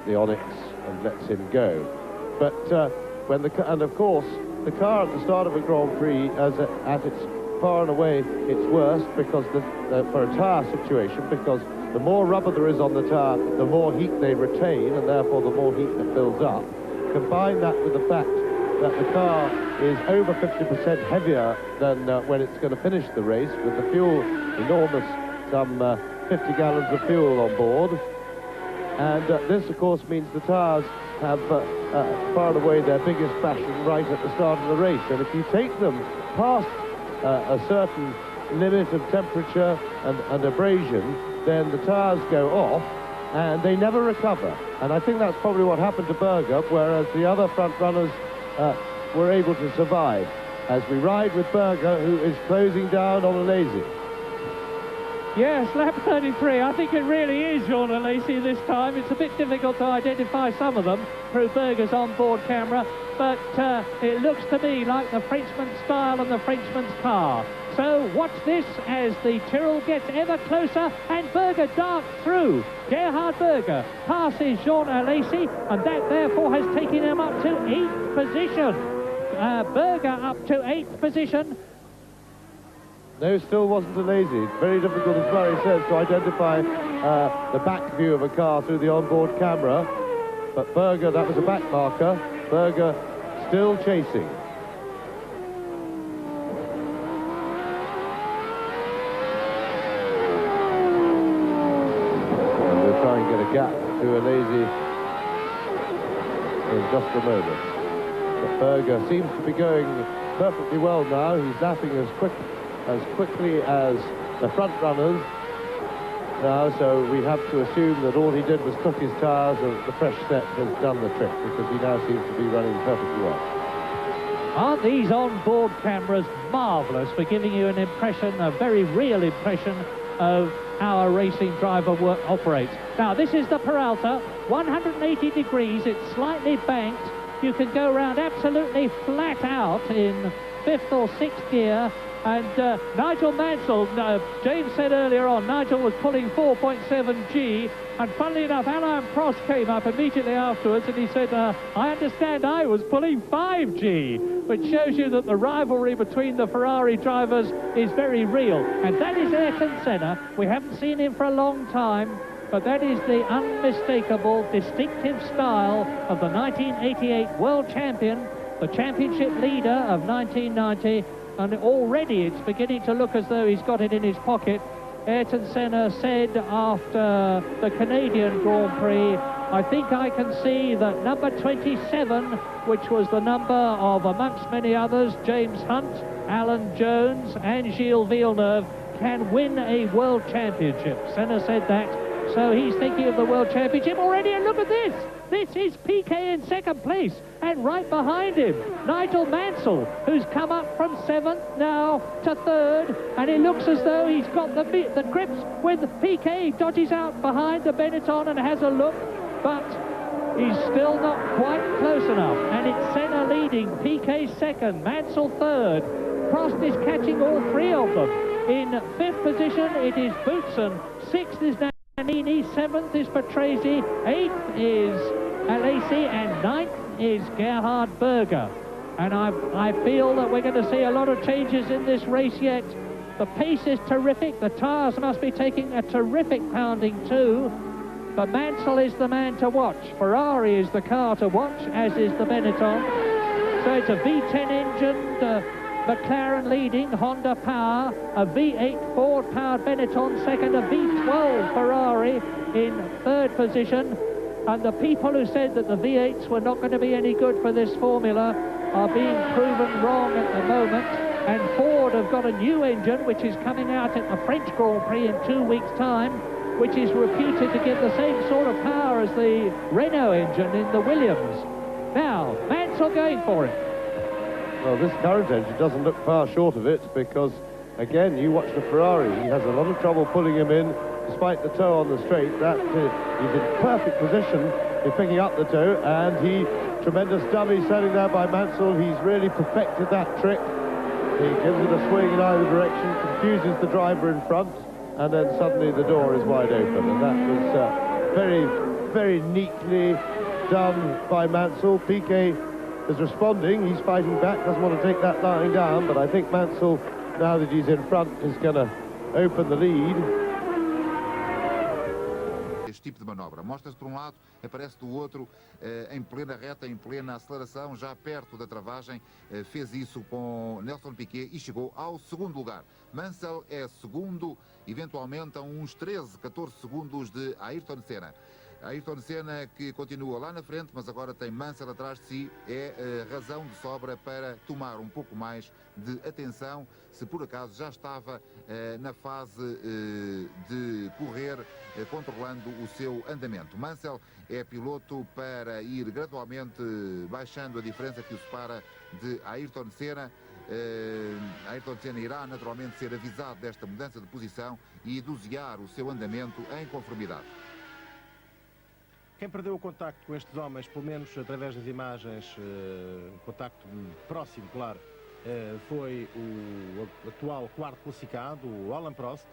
the Onyx and lets him go. But and of course the car at the start of a Grand Prix, at its far and away its worst, because for a tyre situation, because the more rubber there is on the tyre, the more heat they retain, and therefore the more heat that builds up. Combine that with the fact that the car is over 50% heavier than when it's going to finish the race, with the fuel enormous, some 50 gallons of fuel on board. And this, of course, means the tyres have far and away their biggest bashing right at the start of the race. And if you take them past a certain limit of temperature and abrasion, then the tyres go off and they never recover. And I think that's probably what happened to Berger, whereas the other front runners were able to survive. As we ride with Berger, who is closing down on Alesi. Yes, lap 33. I think it really is Jean Alesi this time. It's a bit difficult to identify some of them through Berger's onboard camera, but it looks to me like the Frenchman's style and the Frenchman's car. So watch this as the Tyrrell gets ever closer and Berger darts through. Gerhard Berger passes Jean Alesi, and that therefore has taken him up to 8th position. Berger up to 8th position. No, still wasn't Alesi. It's very difficult, as Murray says, to identify the back view of a car through the onboard camera. But Berger, that was a back marker. Berger still chasing. And we'll try and get a gap to Alesi in just a moment. But Berger seems to be going perfectly well now. He's lapping as quickly as the front runners now, so we have to assume that all he did was took his tyres and the fresh set has done the trick, because he now seems to be running perfectly well. Aren't these on-board cameras marvellous for giving you an impression, a very real impression of how a racing driver operates? Now, this is the Peralta, 180 degrees, it's slightly banked. You can go around absolutely flat out in 5th or 6th gear. And Nigel Mansell, James said earlier on, Nigel was pulling 4.7G, and funnily enough, Alain Prost came up immediately afterwards and he said, I understand I was pulling 5G, which shows you that the rivalry between the Ferrari drivers is very real. And that is Ayrton Senna. We haven't seen him for a long time, but that is the unmistakable, distinctive style of the 1988 world champion, the championship leader of 1990, and already it's beginning to look as though he's got it in his pocket. Ayrton Senna said after the Canadian Grand Prix, I think I can see that number 27, which was the number of, amongst many others, James Hunt, Alan Jones and Gilles Villeneuve, can win a world championship. Senna said that, so he's thinking of the world championship already, and look at this! This is Piquet in 2nd place, and right behind him, Nigel Mansell, who's come up from 7th now to 3rd, and it looks as though he's got the grips with Piquet. Dodges out behind the Benetton and has a look, but he's still not quite close enough, and it's Senna leading, Piquet 2nd, Mansell 3rd. Prost is catching all 3 of them. In 5th position, it is Boutsen. 6th is Nannini, 7th is Patrese, 8th is Alesi, and 9th is Gerhard Berger. And I feel that we're going to see a lot of changes in this race yet. The pace is terrific, the tyres must be taking a terrific pounding too, but Mansell is the man to watch. Ferrari is the car to watch, as is the Benetton. So it's a V10 engine, McLaren leading, Honda power, a V8 Ford-powered Benetton second, a V12 Ferrari in 3rd position. And the people who said that the V8s were not going to be any good for this formula are being proven wrong at the moment. And Ford have got a new engine, which is coming out at the French Grand Prix in 2 weeks' time, which is reputed to give the same sort of power as the Renault engine in the Williams. Now, Mansell going for it. Well, this current engine doesn't look far short of it, because, again, you watch the Ferrari. He has a lot of trouble pulling him in, despite the toe on the straight. He's in perfect position in picking up the toe, and tremendous dummy standing there by Mansell. He's really perfected that trick. He gives it a swing in either direction, confuses the driver in front, and then suddenly the door is wide open. And that was very, very neatly done by Mansell. Piquet is responding, he's fighting back, doesn't want to take that lying down, but I think Mansell, now that he's in front, is going to open the lead. Este tipo de manobra mostra-se por lado, aparece do outro, em plena reta, em plena aceleração, já perto da travagem, fez isso com Nelson Piquet e chegou ao 2º lugar. Mansell é 2º, eventualmente a uns 13, 14 segundos de Ayrton Senna. Ayrton Senna, que continua lá na frente, mas agora tem Mansell atrás de si, é razão de sobra para tomar um pouco mais de atenção, se por acaso já estava na fase de correr, controlando o seu andamento. Mansell é piloto para ir gradualmente baixando a diferença que o separa de Ayrton Senna. Ayrton Senna irá naturalmente ser avisado desta mudança de posição e dosear o seu andamento em conformidade. Quem perdeu o contacto com estes homens, pelo menos através das imagens, contacto próximo, claro, foi o atual quarto classificado, o Alain Prost.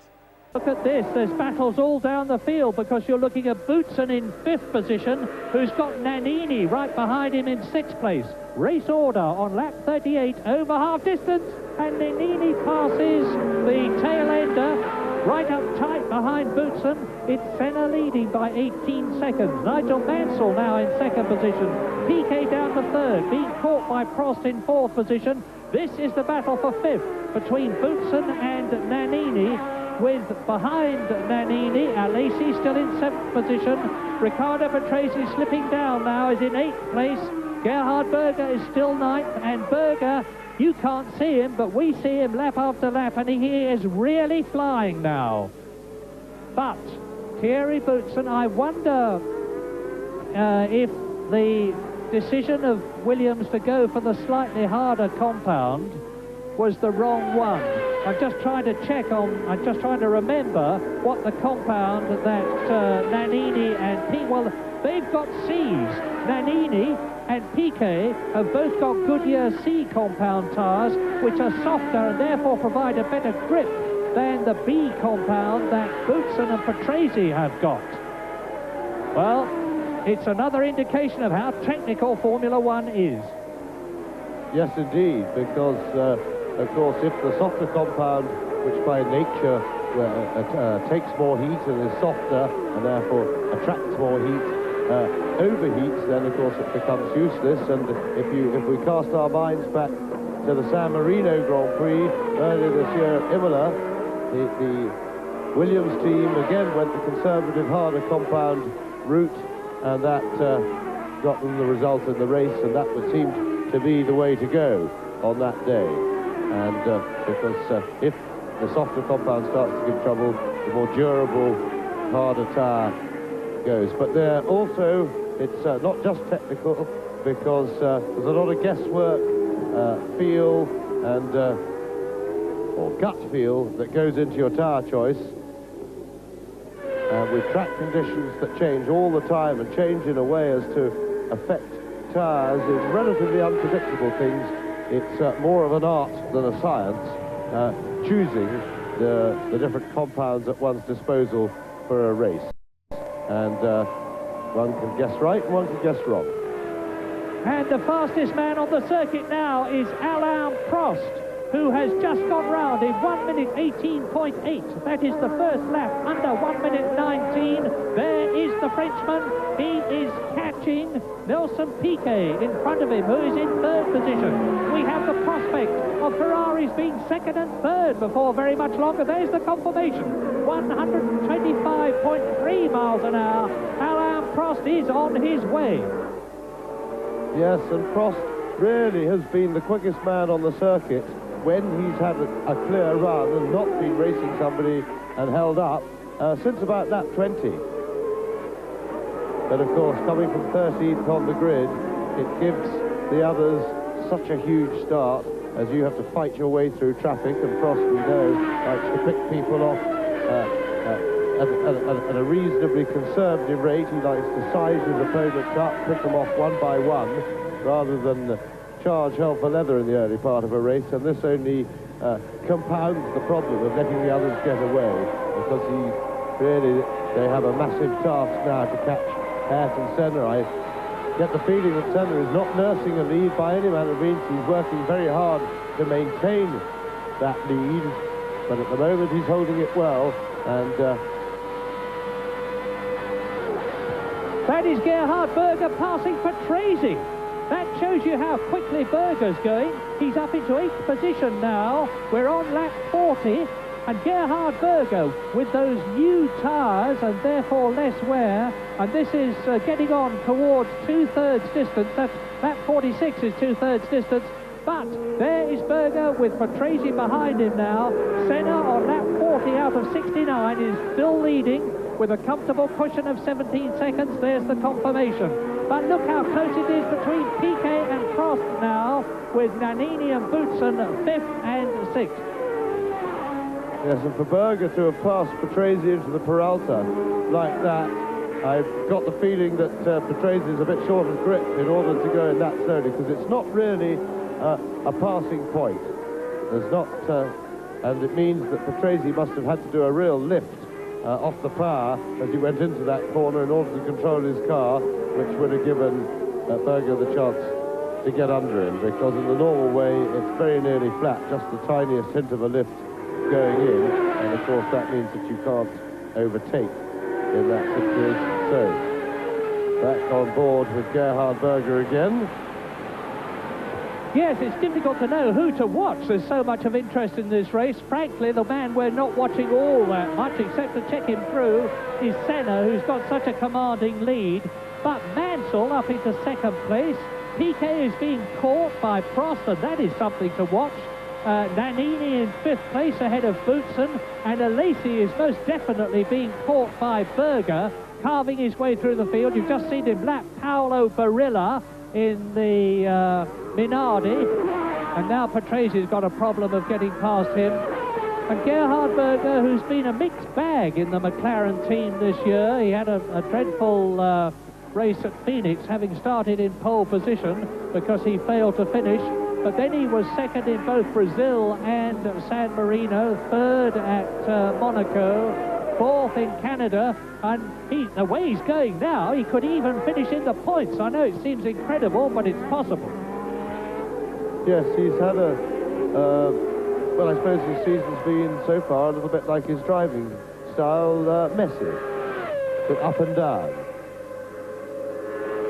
Look at this, there's battles all down the field because you're looking at Boutsen in 5th position, who's got Nannini right behind him in 6th place. Race order on lap 38, over half distance, and Nannini passes the tail ender right up tight behind Boutsen. It's Senna leading by 18 seconds. Nigel Mansell now in 2nd position. Piquet down to 3rd, being caught by Prost in 4th position. This is the battle for 5th between Boutsen and Nannini, with behind Nannini, Alesi still in 7th position. Riccardo Patrese slipping down now, is in 8th place. Gerhard Berger is still 9th, and Berger, you can't see him, but we see him lap after lap, and he is really flying now. But Thierry Boutsen, I wonder if the decision of Williams to go for the slightly harder compound was the wrong one. I'm just trying to I'm just trying to remember what the compound that Nannini and well, they've got C's. Nannini and Piquet have both got Goodyear C compound tyres, which are softer and therefore provide a better grip than the B compound that Boutsen and Patrese have got. Well, it's another indication of how technical Formula One is. Yes, indeed, because, of course, if the softer compound, which by nature takes more heat and is softer and therefore attracts more heat, overheats, then of course it becomes useless. And if we cast our minds back to the San Marino Grand Prix earlier this year at Imola, the Williams team again went the conservative, harder compound route, and that got them the result in the race, and that would seem to be the way to go on that day. And because if the softer compound starts to give trouble, the more durable, harder tyre goes. But there also, it's not just technical, because there's a lot of guesswork, feel, and or gut feel that goes into your tyre choice. With track conditions that change all the time and change in a way as to affect tyres in relatively unpredictable things, it's more of an art than a science, choosing the different compounds at one's disposal for a race. And one can guess right, one can guess wrong. And the fastest man on the circuit now is Alain Prost, who has just gone round in 1 minute 18.8. That is the first lap under 1 minute 19. There is the Frenchman. He is catching Nelson Piquet in front of him, who is in 3rd position. We have the prospect of Ferraris being 2nd and 3rd before very much longer. There's the confirmation. 125.3 miles an hour. Alain Prost is on his way. Yes, and Prost really has been the quickest man on the circuit when he's had a clear run and not been racing somebody and held up since about lap 20. But of course, coming from 13th on the grid, it gives the others such a huge start, as you have to fight your way through traffic, and Prost, we know, likes to pick people off at a reasonably conservative rate. He likes to size his opponents up, pick them off one by one, rather than charge hell for leather in the early part of a race, and this only compounds the problem of letting the others get away, because they have a massive task now to catch Ayrton Senna. I get the feeling that Senna is not nursing a lead by any manner of means. He's working very hard to maintain that lead, but at the moment he's holding it well, and that is Gerhard Berger passing Patrese. That shows you how quickly Berger's going. He's up into 8th position now. We're on lap 40, and Gerhard Berger with those new tyres and therefore less wear, and this is getting on towards 2/3 distance. That's lap 46 is 2/3 distance, but there is Berger with Patrese behind him now. Senna on lap 40 out of 69 is still leading with a comfortable cushion of 17 seconds. There's the confirmation. But look how close it is between Piquet and Prost now, with Nannini and Boutsen 5th and 6th. Yes, and for Berger to have passed Patrese into the Peralta like that, I've got the feeling that Patrese is a bit short of grip in order to go in that slowly, because it's not really a passing point. There's not, and it means that Patrese must have had to do a real lift off the power as he went into that corner in order to control his car, which would have given Berger the chance to get under him, because in the normal way it's very nearly flat, just the tiniest hint of a lift going in, and of course that means that you can't overtake in that situation. So, back on board with Gerhard Berger again. Yes, it's difficult to know who to watch. There's so much of interest in this race. Frankly, the man we're not watching all that much, except to check him through, is Senna, who's got such a commanding lead. But Mansell up into 2nd place. Piquet is being caught by Prost, and that is something to watch. Nannini in 5th place ahead of Boutsen, and Alesi is most definitely being caught by Berger, carving his way through the field. You've just seen him lap Paolo Barilla in the Minardi, and now Patrese's got a problem of getting past him. And Gerhard Berger, who's been a mixed bag in the McLaren team this year, he had a dreadful race at Phoenix, having started in pole position because he failed to finish. But then he was 2nd in both Brazil and San Marino, 3rd at Monaco, 4th in Canada, and the way he's going now, he could even finish in the points. I know it seems incredible, but it's possible. Yes, he's had a, well, I suppose his season's been so far a little bit like his driving style, messy, but up and down.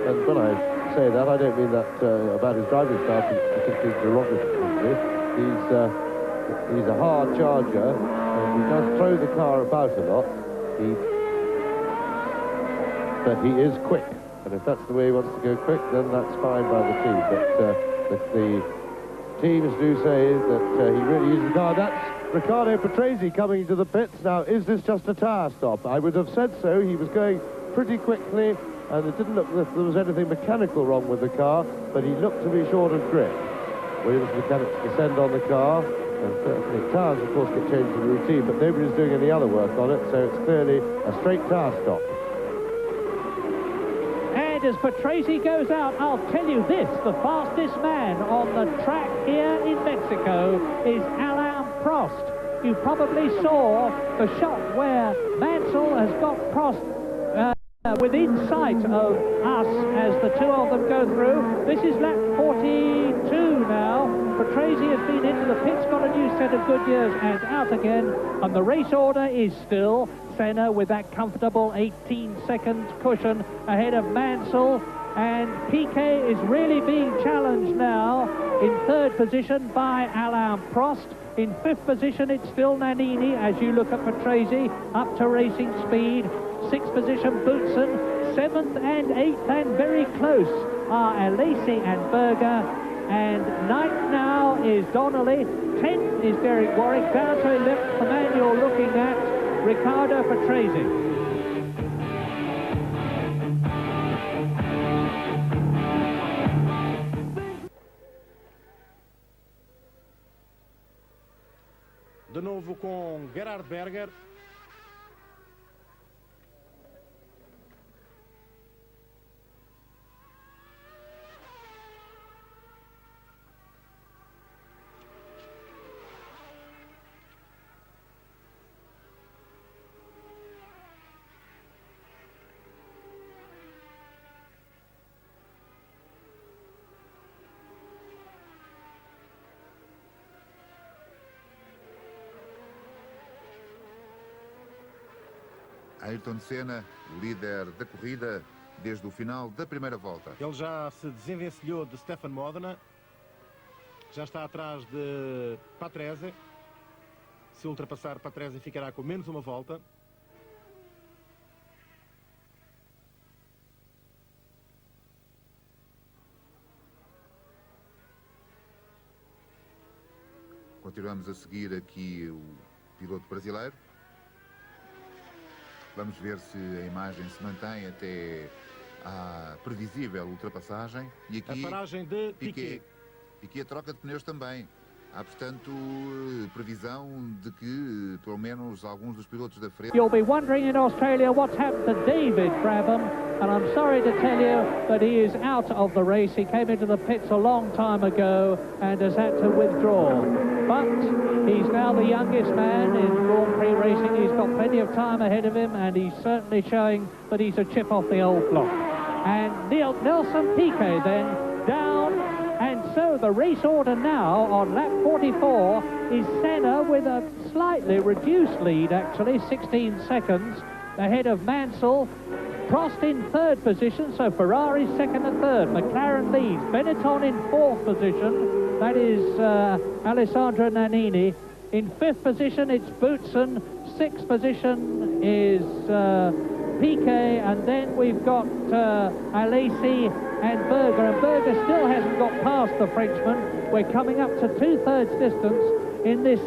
And when I say that, I don't mean that about his driving style particularly derogatively. He's a hard charger, and he does throw the car about a lot. But he is quick, and if that's the way he wants to go quick, then that's fine by the team. But the teams do say that he really uses the car. That's Riccardo Patrese coming into the pits. Now, is this just a tyre stop? I would have said so. He was going pretty quickly, and it didn't look as if there was anything mechanical wrong with the car, but he looked to be short of grip. Williams mechanics descend on the car, and the tyres, of course, get changed in routine, but nobody's doing any other work on it, so it's clearly a straight tyre stop. And as Patrese goes out, I'll tell you this, the fastest man on the track here in Mexico is Alain Prost. You probably saw the shot where Mansell has got Prost within sight of us as the two of them go through. This is lap 42 now. Patrese has been into the pits, got a new set of Goodyears and out again. And the race order is still Senna with that comfortable 18-second cushion ahead of Mansell. And Piquet is really being challenged now in 3rd position by Alain Prost. In 5th position, it's still Nannini as you look at Patrese up to racing speed. 6th position, Boutsen. 7th and 8th, and very close, are Alesi and Berger. And 9th now is Donnelly. 10th is Derek Warwick. Down to 11th, the man you're looking at, Riccardo Patrese. De novo com Gerhard Berger. Ayrton Senna, líder da corrida desde o final da primeira volta. Ele já se desenvencilhou de Stefan Modena, já está atrás de Patrese. Se ultrapassar Patrese ficará com menos uma volta. Continuamos a seguir aqui o piloto brasileiro. Vamos ver se a imagem se mantém até à previsível ultrapassagem e aqui a paragem de Piquet. Piquet troca de pneus também. Há, portanto, previsão de que, pelo menos, alguns dos pilotos da frente... You'll be wondering in Australia what's happened to David Brabham, and I'm sorry to tell you that he is out of the race. He came into the pits a long time ago and has had to withdraw. But he's now the youngest man in Grand Prix racing. He's got plenty of time ahead of him, and he's certainly showing that he's a chip off the old block. And Nelson Piquet then down. And so the race order now on lap 44 is Senna with a slightly reduced lead, actually, 16 seconds ahead of Mansell. Prost in third position, so Ferrari second and third. McLaren leads. Benetton in fourth position. That is Alessandro Nannini. In fifth position, it's Boutsen. Sixth position is Piquet, and then we've got Alesi and Berger, and Berger still hasn't got past the Frenchman. We're coming up to two-thirds distance in this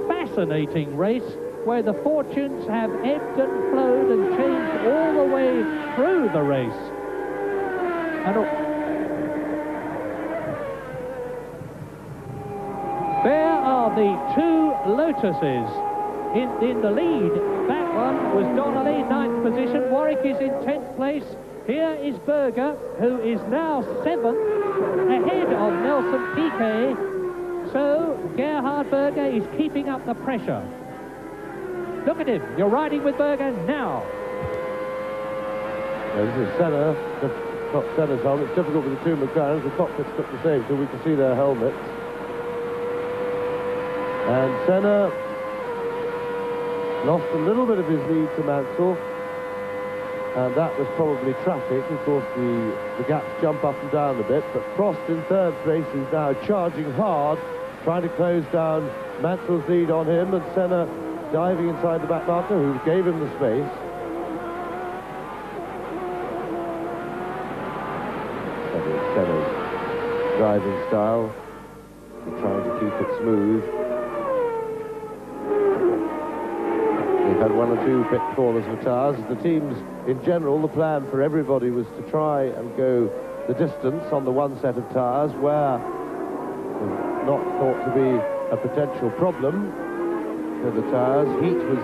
fascinating race where the fortunes have ebbed and flowed and changed all the way through the race. And there are the two Lotuses in the lead. That one was Donnelly, 9th position. Warwick is in 10th place. Here is Berger, who is now 7th, ahead of Nelson Piquet. So Gerhard Berger is keeping up the pressure. Look at him. You're riding with Berger now. This is Senna. Got Senna's helmet. It's difficult with the two McLarens. The cockpits look the same, so we can see their helmets. And Senna lost a little bit of his lead to Mansell. And that was probably traffic. Of course, the gaps jump up and down a bit. But Prost in third place is now charging hard, trying to close down Mansell's lead on him. And Senna diving inside the back marker, who gave him the space. That is Senna's driving style. He's trying to keep it smooth. They've had one or two pit corners for tyres. The teams, in general, the plan for everybody was to try and go the distance on the one set of tyres where was not thought to be a potential problem for the tyres. Heat was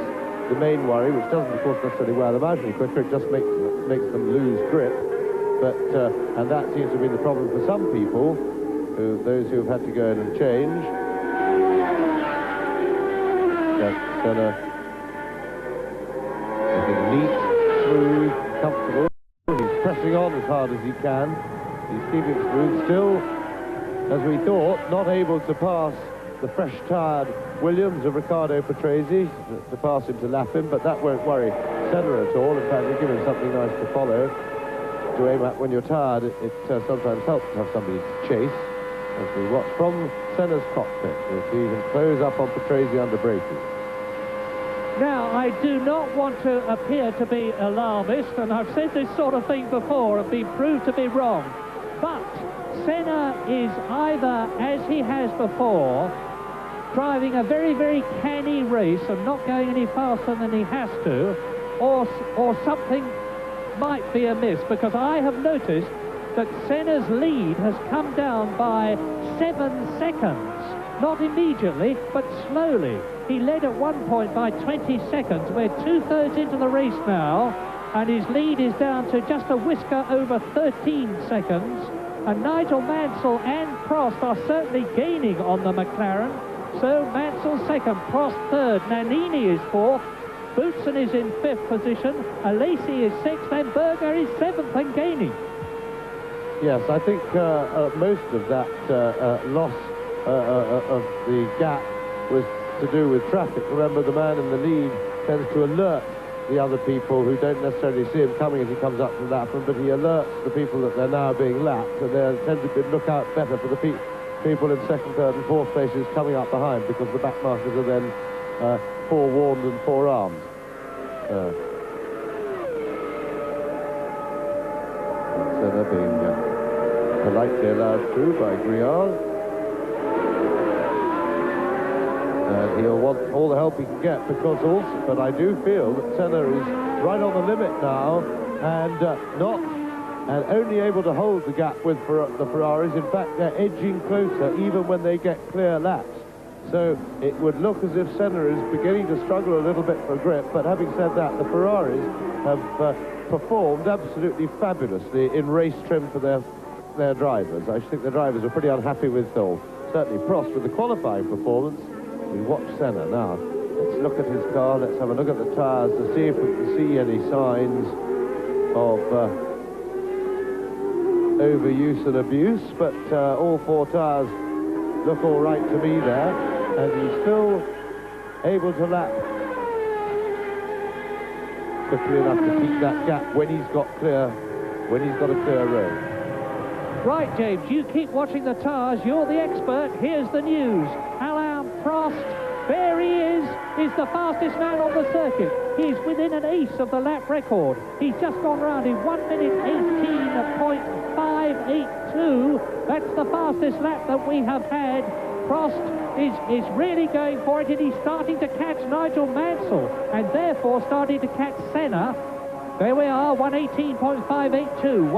the main worry, which doesn't, of course, necessarily wear them out any quicker. It just makes them lose grip. But and that seems to be the problem for some people, those who have had to go in and change. Senna neat, smooth, comfortable. He's pressing on as hard as he can. He's keeping it smooth. Still, as we thought, not able to pass the fresh-tired Williams of Riccardo Patrese, to pass him to lap him, but that won't worry Senna at all. In fact, they give him something nice to follow, to aim at when you're tired. It sometimes helps to have somebody to chase, as we watch from Senna's cockpit. As he can close up on Patrese under braking. Now, I do not want to appear to be alarmist, and I've said this sort of thing before and been proved to be wrong, but Senna is either, as he has before, driving a very, very canny race and not going any faster than he has to, or something might be amiss, because I have noticed that Senna's lead has come down by 7 seconds. Not immediately, but slowly. He led at one point by 20 seconds. We're two-thirds into the race now, and his lead is down to just a whisker over 13 seconds. And Nigel Mansell and Prost are certainly gaining on the McLaren. So Mansell second, Prost third, Nannini is fourth, Boutsen is in fifth position, Alesi is sixth, and Berger is seventh and gaining. Yes, I think most of that loss of the gap was to do with traffic. Remember, the man in the lead tends to alert the other people who don't necessarily see him coming as he comes up from lapping, but he alerts the people that they're now being lapped, and they tend to look out better for the people in second, third and fourth places coming up behind, because the back markers are then forewarned and forearmed. So they're being politely allowed through by Griard. He'll want all the help he can get, but I do feel that Senna is right on the limit now, and not and only able to hold the gap with the Ferraris. In fact, they're edging closer even when they get clear laps. So it would look as if Senna is beginning to struggle a little bit for grip, but having said that, the Ferraris have performed absolutely fabulously in race trim for their drivers. I think the drivers are pretty unhappy with certainly Prost with the qualifying performance. We watch Senna now. Let's look at his car, let's have a look at the tyres to see if we can see any signs of overuse and abuse, but all four tyres look all right to me there, and he's still able to lap quickly enough to keep that gap when he's got a clear road. Right, James, you keep watching the tyres. You're the expert. Here's the news. Alain Prost, there he is the fastest man on the circuit. He's within an ace of the lap record. He's just gone round in 1 minute 18.582. That's the fastest lap that we have had. Prost is really going for it, and he's starting to catch Nigel Mansell, and therefore starting to catch Senna. There we are, 118.582,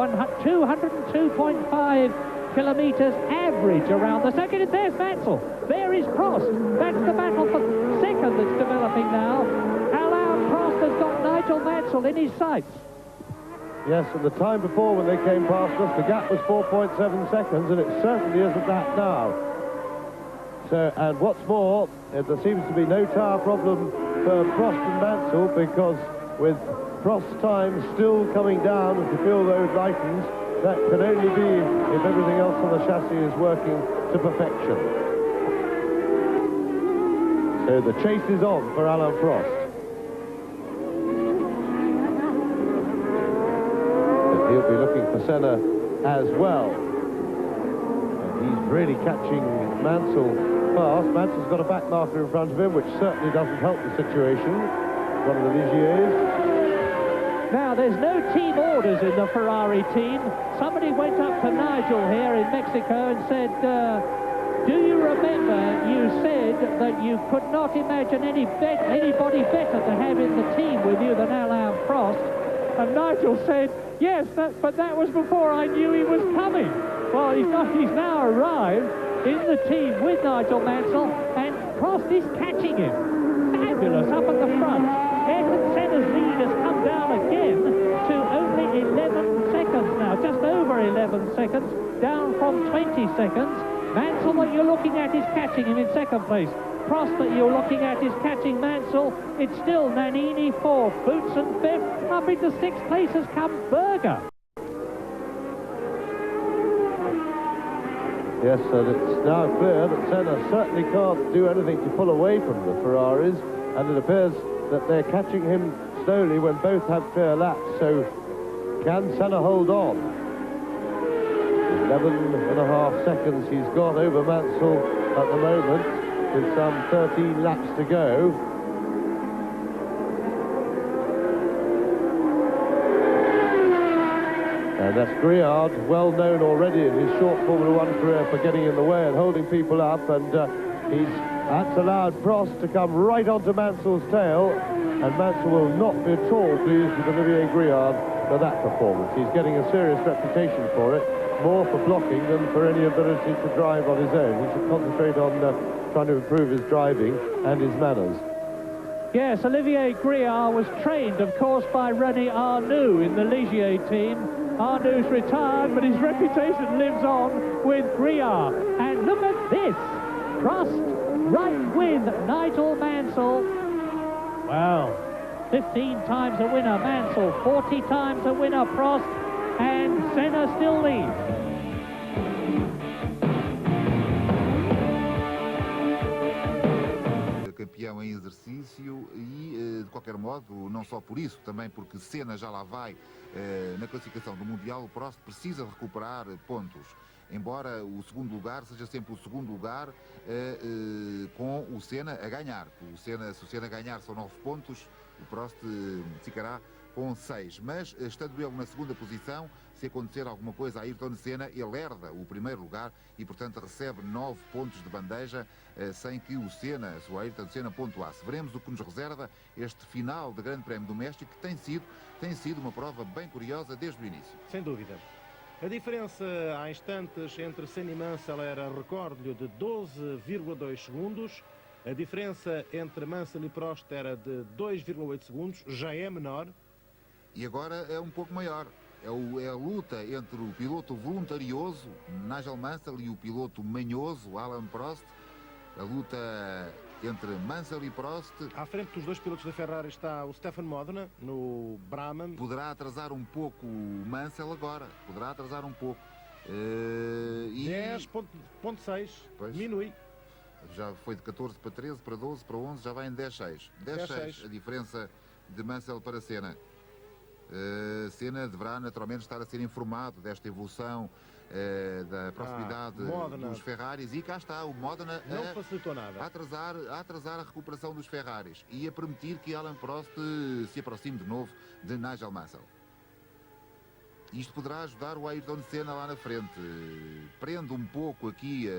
202.5 kilometres average around the second, and there's Mansell. There is Prost. That's the battle for second that's developing now. Alain Prost has got Nigel Mansell in his sights. Yes, and the time before when they came past us, the gap was 4.7 seconds, and it certainly isn't that now. So, and what's more, there seems to be no tyre problem for Prost and Mansell, because with Prost's time still coming down as the fuel load lightens, that can only be if everything else on the chassis is working to perfection. So the chase is on for Alain Prost. And he'll be looking for Senna as well. And he's really catching Mansell fast. Mansell's got a back marker in front of him, which certainly doesn't help the situation. One of the Ligiers. Now, there's no team orders in the Ferrari team. Somebody went up to Nigel here in Mexico and said, do you remember you said that you could not imagine anybody better to have in the team with you than Alain Prost? And Nigel said, yes, but that was before I knew he was coming. Well, he's now arrived in the team with Nigel Mansell, and Prost is catching him. Fabulous up at the front. Ayrton Senna's lead has come down again to only 11 seconds now, just over 11 seconds, down from 20 seconds. Mansell that you're looking at is catching him in second place. Prost that you're looking at is catching Mansell. It's still Nannini fourth, Boutsen fifth. Up into sixth place has come Berger. Yes, and it's now clear that Senna certainly can't do anything to pull away from the Ferraris, and it appears that they're catching him slowly when both have clear laps. So can Senna hold on? 11.5 seconds he's got over Mansell at the moment, with some 13 laps to go. And that's Griard, well known already in his short Formula One career for getting in the way and holding people up, and that's allowed Prost to come right onto Mansell's tail, and Mansell will not be at all pleased with Olivier Griard for that performance. He's getting a serious reputation for it, more for blocking than for any ability to drive on his own. He should concentrate on trying to improve his driving and his manners. Yes, Olivier Griard was trained, of course, by René Arnoux in the Ligier team. Arnoux retired, but his reputation lives on with Griard. And look at this! Prost right with Nigel Mansell. Well, 15 times a winner Mansell, 40 times a winner Prost, and Senna still leads. Campeão em exercício e, de qualquer modo, não só por isso, também porque Senna já lá vai na classificação do Mundial, o Prost precisa recuperar pontos. Embora o segundo lugar seja sempre o segundo lugar com o Senna a ganhar. Se o Senna ganhar são 9 pontos, o Prost ficará com 6. Mas, estando ele na segunda posição, se acontecer alguma coisa a Ayrton Senna, ele herda o primeiro lugar e, portanto, recebe 9 pontos de bandeja, sem que o Ayrton Senna pontuasse. Veremos o que nos reserva este final de Grande Prémio do México, que tem sido uma prova bem curiosa desde o início. Sem dúvida. A diferença há instantes entre Senna e Mansell era, recordo-lhe, de 12,2 segundos. A diferença entre Mansell e Prost era de 2,8 segundos, já é menor. E agora é um pouco maior. É a luta entre o piloto voluntarioso, Nigel Mansell, e o piloto manhoso, Alain Prost. A luta entre Mansell e Prost. À frente dos dois pilotos da Ferrari está o Stefan Modena, no Brabham. Poderá atrasar um pouco o Mansell agora. Poderá atrasar um pouco. 10,6. Diminui. Já foi de 14 para 13, para 12, para 11, já vai em 10,6. 10,6 a diferença de Mansell para Senna. Senna deverá naturalmente estar a ser informado desta evolução da proximidade dos Ferraris, e cá está o Modena não facilitou nada. A atrasar a recuperação dos Ferraris e a permitir que Alain Prost se aproxime de novo de Nigel Mansell. Isto poderá ajudar o Ayrton Senna lá na frente. Prende um pouco aqui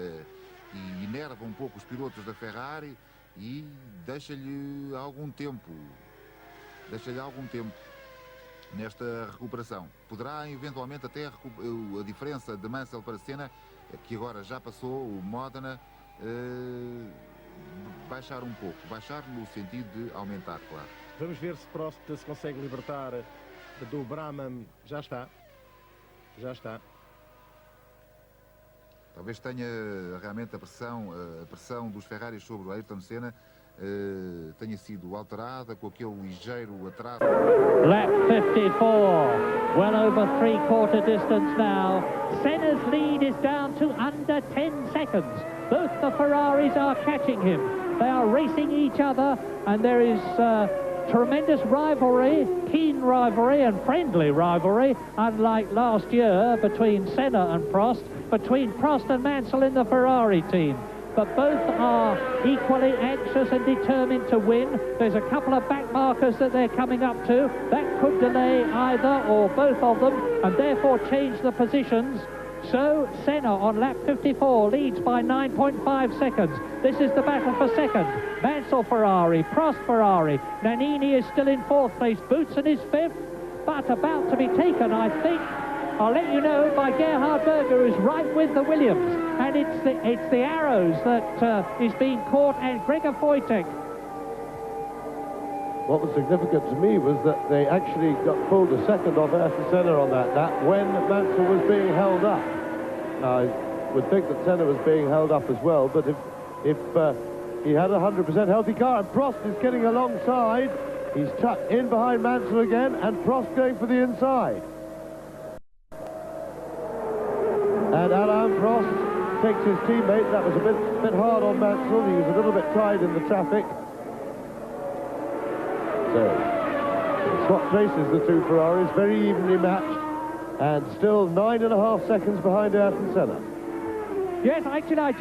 e enerva um pouco os pilotos da Ferrari e deixa-lhe algum tempo nesta recuperação. Poderá eventualmente até a diferença de Mansell para Senna, que agora já passou o Modena, baixar um pouco, baixar no sentido de aumentar, claro. Vamos ver se Prost se consegue libertar do Brabham. Já está. Talvez tenha realmente a pressão dos Ferraris sobre o Ayrton Senna tenha sido alterada com aquele ligeiro atraso. Lap 54, well over three-quarter distance now. Senna's lead is down to under 10 seconds. Both the Ferraris are catching him. They are racing each other, and there is tremendous rivalry, keen rivalry and friendly rivalry, unlike last year between Senna and Prost, between Prost and Mansell in the Ferrari team. But both are equally anxious and determined to win. There's a couple of back markers that they're coming up to. That could delay either or both of them and therefore change the positions. So Senna on lap 54 leads by 9.5 seconds. This is the battle for second. Mansell Ferrari, Prost Ferrari. Nannini is still in fourth place. Boutsen is fifth, but about to be taken, I think, I'll let you know, by Gerhard Berger, who's right with the Williams. And it's the Arrows that is being caught, and Gregor Wojtek. What was significant to me was that they actually pulled a second off Ayrton Senna on that lap when Mansell was being held up. Now, I would think that Senna was being held up as well, but if he had a 100% healthy car, and Prost is getting alongside, he's tucked in behind Mansell again, and Prost going for the inside. And Alain Prost takes his teammate. That was a bit hard on Mansell. He was a little bit tied in the traffic. So, swap races, the two Ferraris, very evenly matched, and still 9.5 seconds behind Ayrton Senna. Yes, actually, I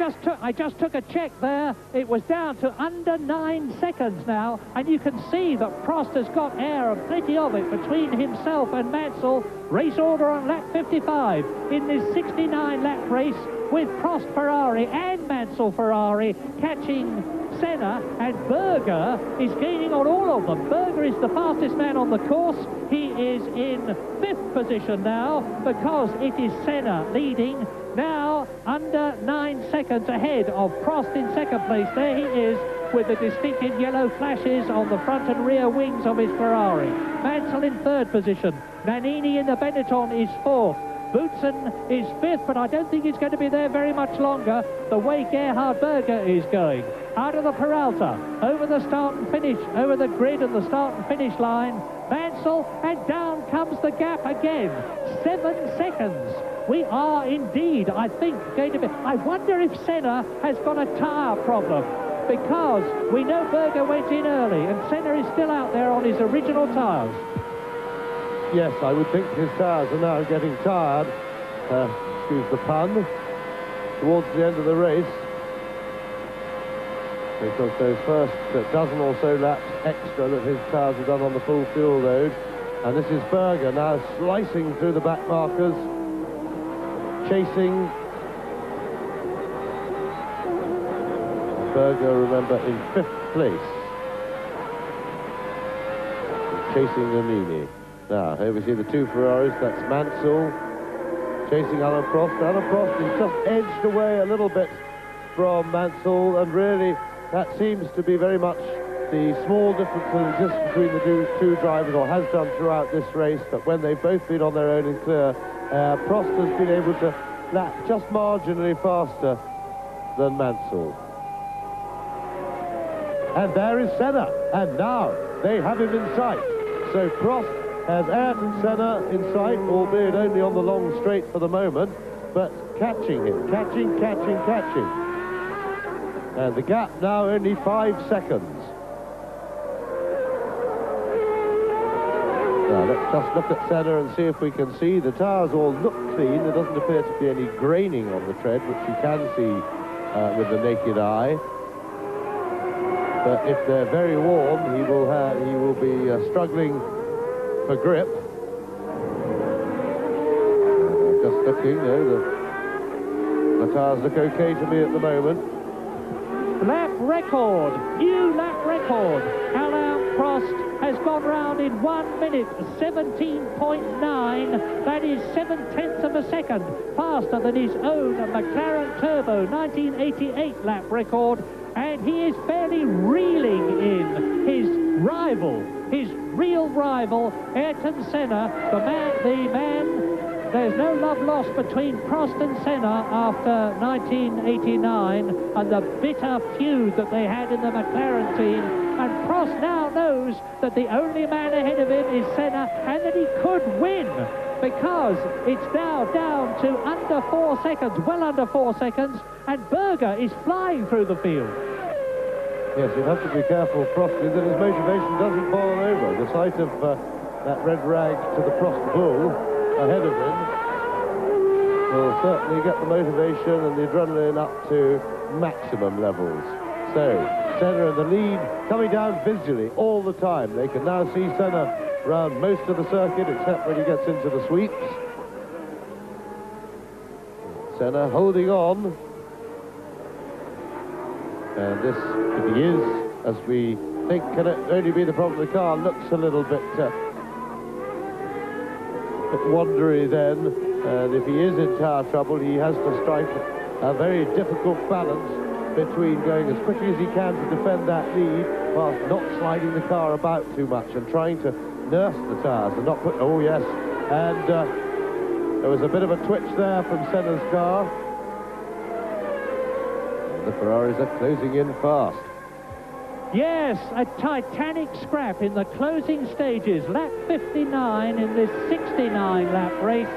just took a check there. It was down to under 9 seconds now, and you can see that Prost has got air, and plenty of it, between himself and Mansell. Race order on lap 55 in this 69-lap race, with Prost Ferrari and Mansell Ferrari catching Senna, and Berger is gaining on all of them. Berger is the fastest man on the course. He is in 5th position now because it is Senna leading. Now under 9 seconds ahead of Prost in 2nd place. There he is with the distinctive yellow flashes on the front and rear wings of his Ferrari. Mansell in 3rd position. Nannini in the Benetton is 4th. Boutsen is 5th, but I don't think he's going to be there very much longer, the way Gerhard Berger is going. Out of the Peralta, over the start and finish, over the grid and the start and finish line, Mansell, and down comes the gap again. 7 seconds. We are indeed, I think, going to be... I wonder if Senna has got a tyre problem, because we know Berger went in early, and Senna is still out there on his original tyres. Yes, I would think his tyres are now getting tired, excuse the pun, towards the end of the race. Because those first dozen or so laps extra that his tyres have done on the full fuel load And this is Berger now slicing through the back markers, chasing. Berger, remember, in 5th place. Chasing Nannini. Now, here we see the two Ferraris. That's Mansell chasing Alan Prost. Alan Prost is just edged away a little bit from Mansell, and really that seems to be very much the small difference that exists between the two drivers, or has done throughout this race, that when they've both been on their own and clear, Prost has been able to lap just marginally faster than Mansell. And there is Senna, and now they have him in sight. So Prost has Ayrton Senna in sight, albeit only on the long straight for the moment, but catching him, catching. And the gap now only 5 seconds. Now let's just look at Senna and see if we can see. The tyres all look clean. There doesn't appear to be any graining on the tread, which you can see with the naked eye. But if they're very warm, he will be struggling for grip. Just looking, the tyres look okay to me at the moment. Lap record, new lap record. Alain Prost has gone round in 1 minute 17.9. That is 7/10 of a second faster than his own McLaren Turbo 1988 lap record. And he is fairly reeling in his rival, his real rival, Ayrton Senna, the man. There's no love lost between Prost and Senna after 1989 and the bitter feud that they had in the McLaren team. And Prost now knows that the only man ahead of him is Senna, and that he could win, because it's now down to under 4 seconds, well under 4 seconds, and Berger is flying through the field. Yes, you have to be careful, Prost, that his motivation doesn't boil over. The sight of that red rag to the Prost bull ahead of him will certainly get the motivation and the adrenaline up to maximum levels. So, Senna in the lead, coming down visually all the time. They can now see Senna round most of the circuit, except when he gets into the sweeps. Senna holding on. And this, if he is, as we think can only be the problem, the car looks a little bit wandery then. And if he is in tyre trouble, he has to strike a very difficult balance between going as quickly as he can to defend that lead, whilst not sliding the car about too much and trying to nurse the tyres and not put... Oh, yes. And there was a bit of a twitch there from Senna's car. The Ferraris are closing in fast. Yes, a titanic scrap in the closing stages. Lap 59 in this 69-lap race.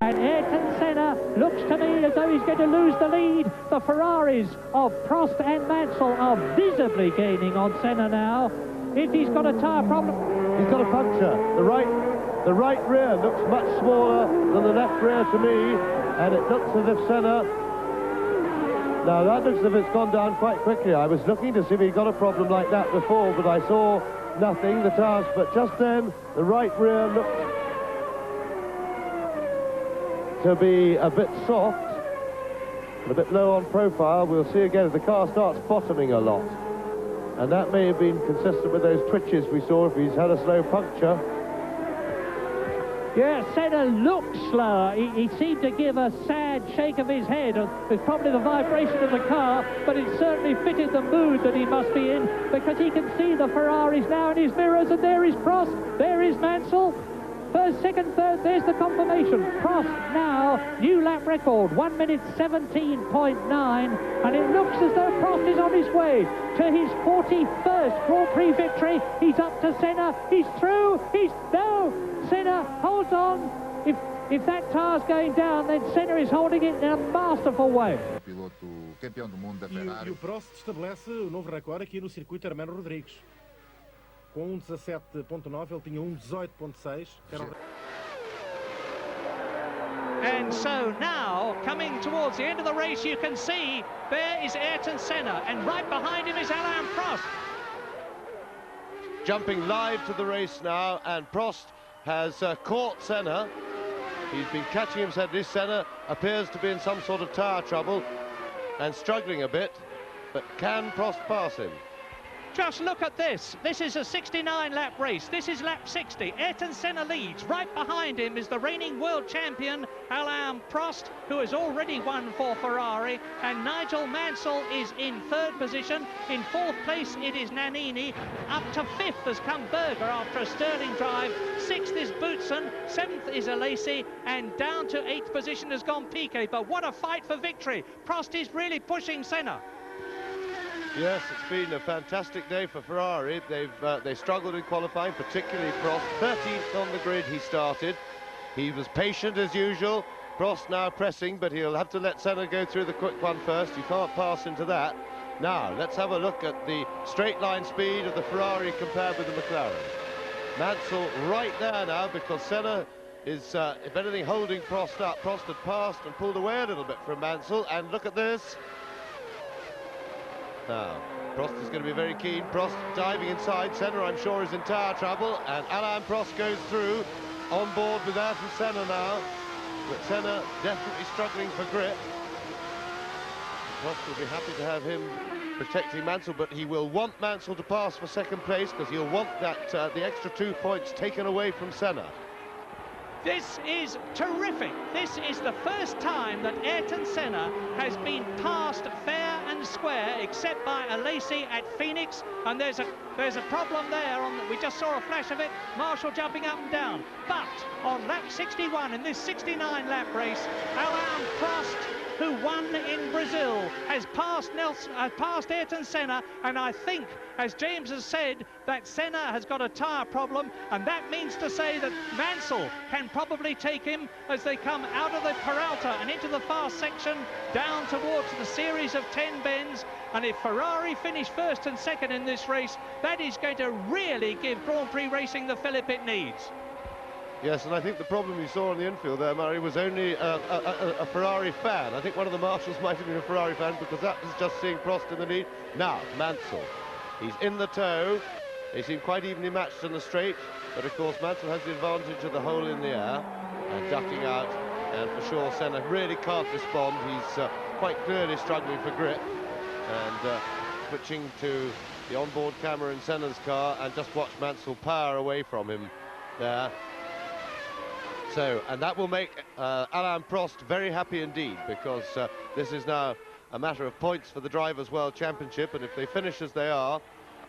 And Ayrton Senna looks to me as though he's going to lose the lead. The Ferraris of Prost and Mansell are visibly gaining on Senna now. If he's got a tyre problem... He's got a puncture. The right rear looks much smaller than the left rear to me, and it looks as if Senna... Now, that looks as if it's gone down quite quickly. I was looking to see if he got a problem like that before, but I saw nothing, the tyres. But just then, the right rear looked to be a bit soft, and a bit low on profile. We'll see again if the car starts bottoming a lot. And that may have been consistent with those twitches we saw if he's had a slow puncture. Yeah, Senna looks slower. He seemed to give a sad shake of his head. It's probably the vibration of the car, but it certainly fitted the mood that he must be in, because he can see the Ferraris now in his mirrors, and there is Prost, there is Mansell. First, second, third, there's the confirmation. Prost now, new lap record, 1 minute 17.9, and it looks as though Prost is on his way to his 41st Grand Prix victory. He's up to Senna, he's through, no! Senna holds on. If that tire's going down, then Senna is holding it in a masterful way. Piloto campeão do mundo da Ferrari. E o Prost estabelece o novo recorde aqui no circuito Hermanos Rodríguez. Com 17.9, ele tinha 18.6. And so now, coming towards the end of the race, you can see there is Ayrton Senna, and right behind him is Alain Prost. Jumping live to the race now, and Prost has caught Senna. He's been catching him steadily. Senna appears to be in some sort of tyre trouble and struggling a bit, but can Prost pass him? Just look at this. This is a 69-lap race. This is lap 60. Ayrton Senna leads. Right behind him is the reigning world champion, Alain Prost, who has already won for Ferrari. And Nigel Mansell is in third position. In fourth place, it is Nannini. Up to fifth has come Berger after a sterling drive. Sixth is Boutsen. Seventh is Alesi. And down to eighth position has gone Piquet. But what a fight for victory. Prost is really pushing Senna. Yes, it's been a fantastic day for Ferrari. They struggled in qualifying, particularly Prost. 13th on the grid he started. He was patient as usual. Prost now pressing, but he'll have to let Senna go through the quick one first. You can't pass into that. Now, let's have a look at the straight line speed of the Ferrari compared with the McLaren. Mansell right there now, because Senna is, if anything, holding Prost up. Prost had passed and pulled away a little bit from Mansell, and look at this. Now, Prost is going to be very keen. Prost diving inside. Senna, I'm sure, is in tyre trouble. And Alain Prost goes through, on board with Ayrton Senna now. But Senna definitely struggling for grip. Prost will be happy to have him protecting Mansell, but he will want Mansell to pass for second place, because he'll want that the extra 2 points taken away from Senna. This is terrific. This is the first time that Ayrton Senna has been passed fair and square, except by Alesi at Phoenix. And there's a problem there. We just saw a flash of it. Marshall jumping up and down. But on lap 61 in this 69-lap race, Alain Prost, who won in Brazil, has passed Ayrton Senna, and I think, as James has said, that Senna has got a tyre problem, and that means to say that Mansell can probably take him as they come out of the Peralta and into the fast section down towards the series of 10 bends. And if Ferrari finish first and second in this race, that is going to really give Grand Prix racing the fillip it needs. Yes, and I think the problem you saw on the infield there, Murray, was only a Ferrari fan. I think one of the marshals might have been a Ferrari fan, because that was just seeing Prost in the lead. Now, Mansell. He's in the tow. They seem quite evenly matched in the straight, but of course Mansell has the advantage of the hole in the air and ducking out, and for sure Senna really can't respond. He's quite clearly struggling for grip, and switching to the onboard camera in Senna's car, and just watch Mansell power away from him there. So, and that will make Alain Prost very happy indeed, because this is now a matter of points for the Drivers' World Championship, and if they finish as they are,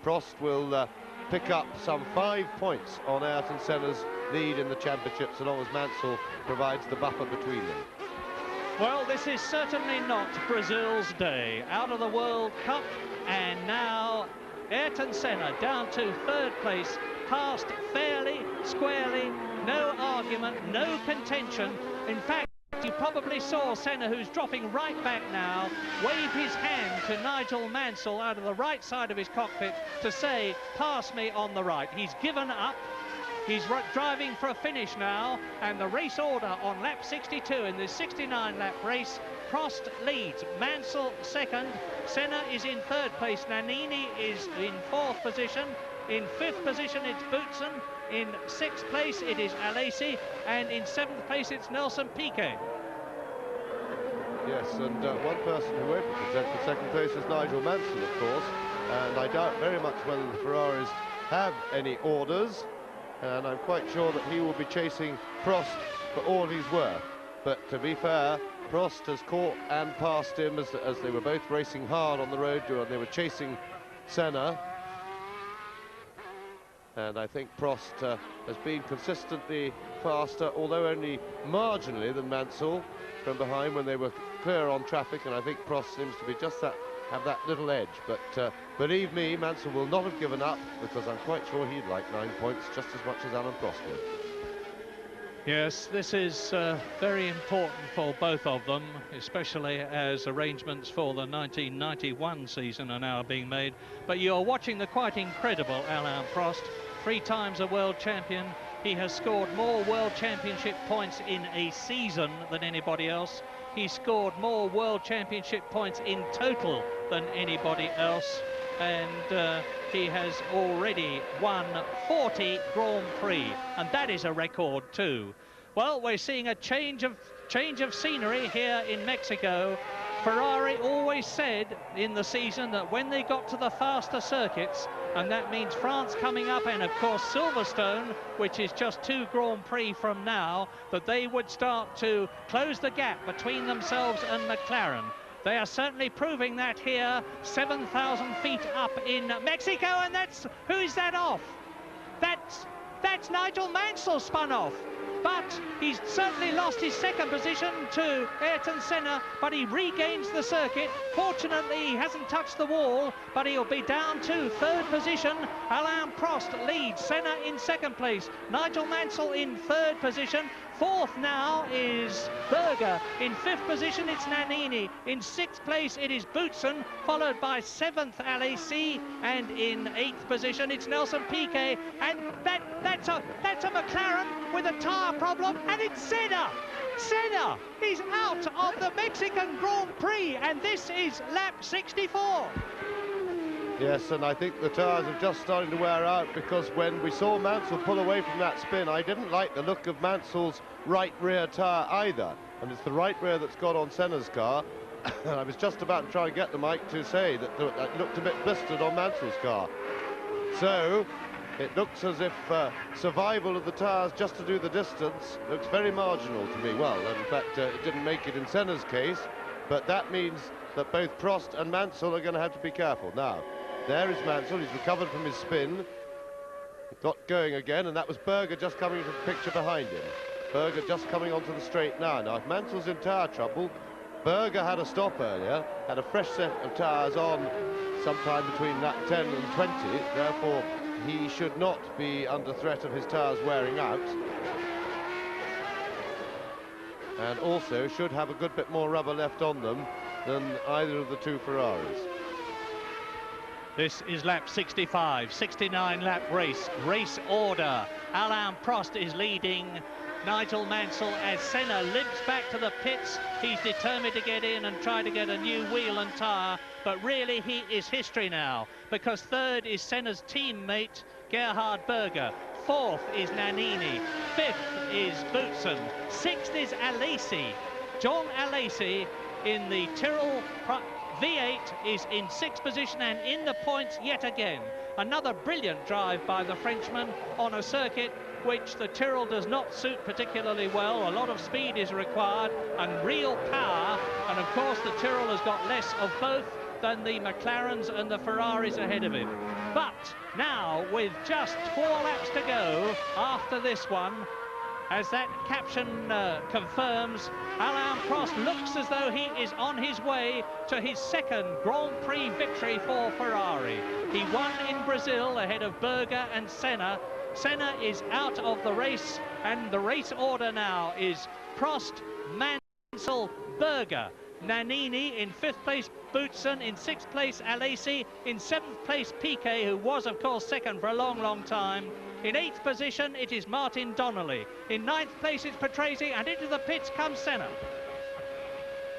Prost will pick up some 5 points on Ayrton Senna's lead in the championship, so long as Mansell provides the buffer between them. Well, this is certainly not Brazil's day. Out of the World Cup, and now Ayrton Senna down to third place, passed fairly, squarely, no argument, no contention. In fact, you probably saw Senna, who's dropping right back now, wave his hand to Nigel Mansell out of the right side of his cockpit to say, pass me on the right. He's given up. He's driving for a finish now, and the race order on lap 62 in this 69-lap race, Prost leads, Mansell second, Senna is in third place, Nannini is in fourth position, in fifth position it's Boutsen, in sixth place it is Alesi, and in seventh place it's Nelson Piquet. Yes, and one person who won't be content for second place is Nigel Mansell, of course, and I doubt very much whether the Ferraris have any orders, and I'm quite sure that he will be chasing Prost for all he's worth. But to be fair, Prost has caught and passed him as they were both racing hard on the road, and they were chasing Senna. And I think Prost has been consistently faster, although only marginally, than Mansell from behind when they were clear on traffic, and I think Prost seems to be just have that little edge. But believe me, Mansell will not have given up, because I'm quite sure he'd like 9 points just as much as Alain Prost would. Yes, this is very important for both of them, especially as arrangements for the 1991 season are now being made. But you're watching the quite incredible Alain Prost, 3 times a world champion. He has scored more world championship points in a season than anybody else. He scored more world championship points in total than anybody else. and he has already won 40 Grand Prix, and that is a record too. Well, we're seeing a change of scenery here in Mexico. Ferrari always said in the season that when they got to the faster circuits, and that means France coming up, and of course Silverstone, which is just 2 Grand Prix from now, that they would start to close the gap between themselves and McLaren. They are certainly proving that here, 7,000 feet up in Mexico, and who is that off? That's Nigel Mansell spun off. But he's certainly lost his second position to Ayrton Senna, but he regains the circuit. Fortunately, he hasn't touched the wall, but he'll be down to 3rd position. Alain Prost leads, Senna in 2nd place, Nigel Mansell in 3rd position. 4th now is Berger. In 5th position, it's Nannini. In 6th place, it is Boutsen, followed by 7th, Alesi, and in 8th position, it's Nelson Piquet. And that's a McLaren with a tyre problem, and it's Senna. Senna is out of the Mexican Grand Prix, and this is lap 64. Yes, and I think the tyres are just starting to wear out, because when we saw Mansell pull away from that spin, I didn't like the look of Mansell's right rear tyre either, and it's the right rear that's got on Senna's car. And I was just about to try and get the mic to say that it looked a bit blistered on Mansell's car. So it looks as if survival of the tyres just to do the distance looks very marginal to me. Well, in fact, it didn't make it in Senna's case, but that means that both Prost and Mansell are going to have to be careful. Now, there is Mansell, he's recovered from his spin, got going again, and that was Berger just coming into the picture behind him. Berger just coming onto the straight now. Now, if Mansell's in tyre trouble, Berger had a stop earlier, had a fresh set of tyres on sometime between lap 10 and 20, therefore he should not be under threat of his tyres wearing out. And also should have a good bit more rubber left on them than either of the 2 Ferraris. This is lap 65, 69 lap race order. Alain Prost is leading Nigel Mansell as Senna limps back to the pits. He's determined to get in and try to get a new wheel and tyre, but really he is history now, because 3rd is Senna's teammate Gerhard Berger, 4th is Nannini, 5th is Boutsen, 6th is Alesi. John Alesi in the Tyrrell V8 is in 6th position and in the points yet again. Another brilliant drive by the Frenchman on a circuit which the Tyrrell does not suit particularly well. A lot of speed is required and real power, and of course the Tyrrell has got less of both than the McLarens and the Ferraris ahead of him. But now, with just 4 laps to go after this one, as that caption confirms, Alain Prost looks as though he is on his way to his 2nd Grand Prix victory for Ferrari. He won in Brazil ahead of Berger and Senna. Senna is out of the race, and the race order now is Prost, Mansell, Berger, Nannini in 5th place, Boutsen in 6th place, Alesi in 7th place, Piquet, who was of course 2nd for a long time. In 8th position, it is Martin Donnelly. In 9th place, it's Patrese, and into the pits comes Senna.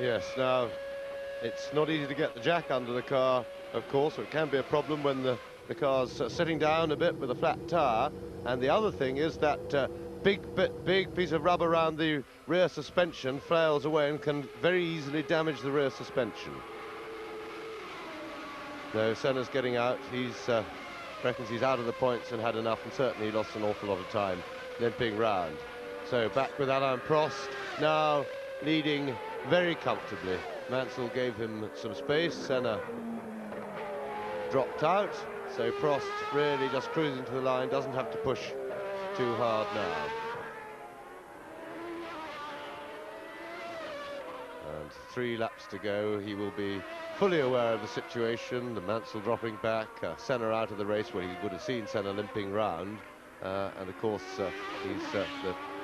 Yes, now, it's not easy to get the jack under the car, of course, so it can be a problem when the car's sitting down a bit with a flat tyre. And the other thing is that big piece of rubber around the rear suspension flails away and can very easily damage the rear suspension. No, Senna's getting out. He's reckons he's out of the points and had enough, and certainly lost an awful lot of time limping round. So back with Alain Prost, now leading very comfortably. Mansell gave him some space, Senna dropped out, so Prost really just cruising to the line, doesn't have to push too hard now. And 3 laps to go. He will be fully aware of the situation, the Mansell dropping back, Senna out of the race where he would have seen Senna limping round, and of course the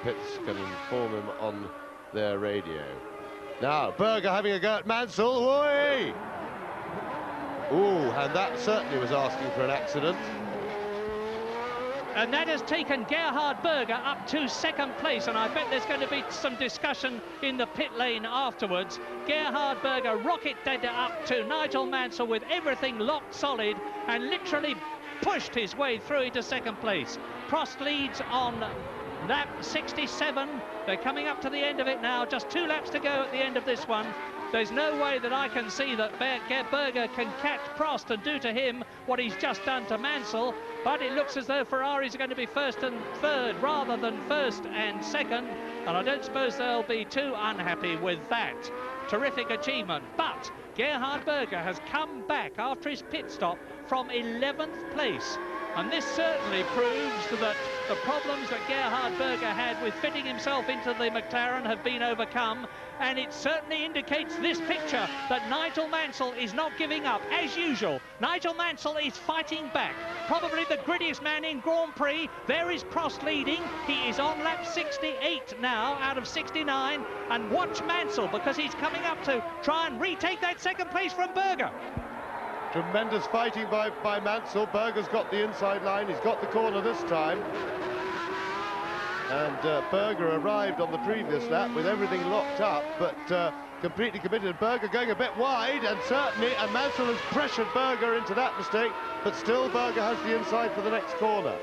pits can inform him on their radio. Now Berger having a go at Mansell. Oi! Ooh, and that certainly was asking for an accident. And that has taken Gerhard Berger up to second place, and I bet there's going to be some discussion in the pit lane afterwards. Gerhard Berger rocket-dead up to Nigel Mansell with everything locked solid and literally pushed his way through into second place. Prost leads on lap 67. They're coming up to the end of it now, just 2 laps to go at the end of this one. There's no way that I can see that Berger can catch Prost and do to him what he's just done to Mansell, but it looks as though Ferraris are going to be first and third rather than first and second, and I don't suppose they'll be too unhappy with that. Terrific achievement, but Gerhard Berger has come back after his pit stop from 11th place. And this certainly proves that the problems that Gerhard Berger had with fitting himself into the McLaren have been overcome. And it certainly indicates this picture that Nigel Mansell is not giving up. As usual, Nigel Mansell is fighting back. Probably the grittiest man in Grand Prix. There is Prost leading. He is on lap 68 now out of 69. And watch Mansell, because he's coming up to try and retake that second place from Berger. Tremendous fighting by Mansell. Berger's got the inside line. He's got the corner this time. And Berger arrived on the previous lap with everything locked up, but completely committed. Berger going a bit wide, and Mansell has pressured Berger into that mistake, but still Berger has the inside for the next corner.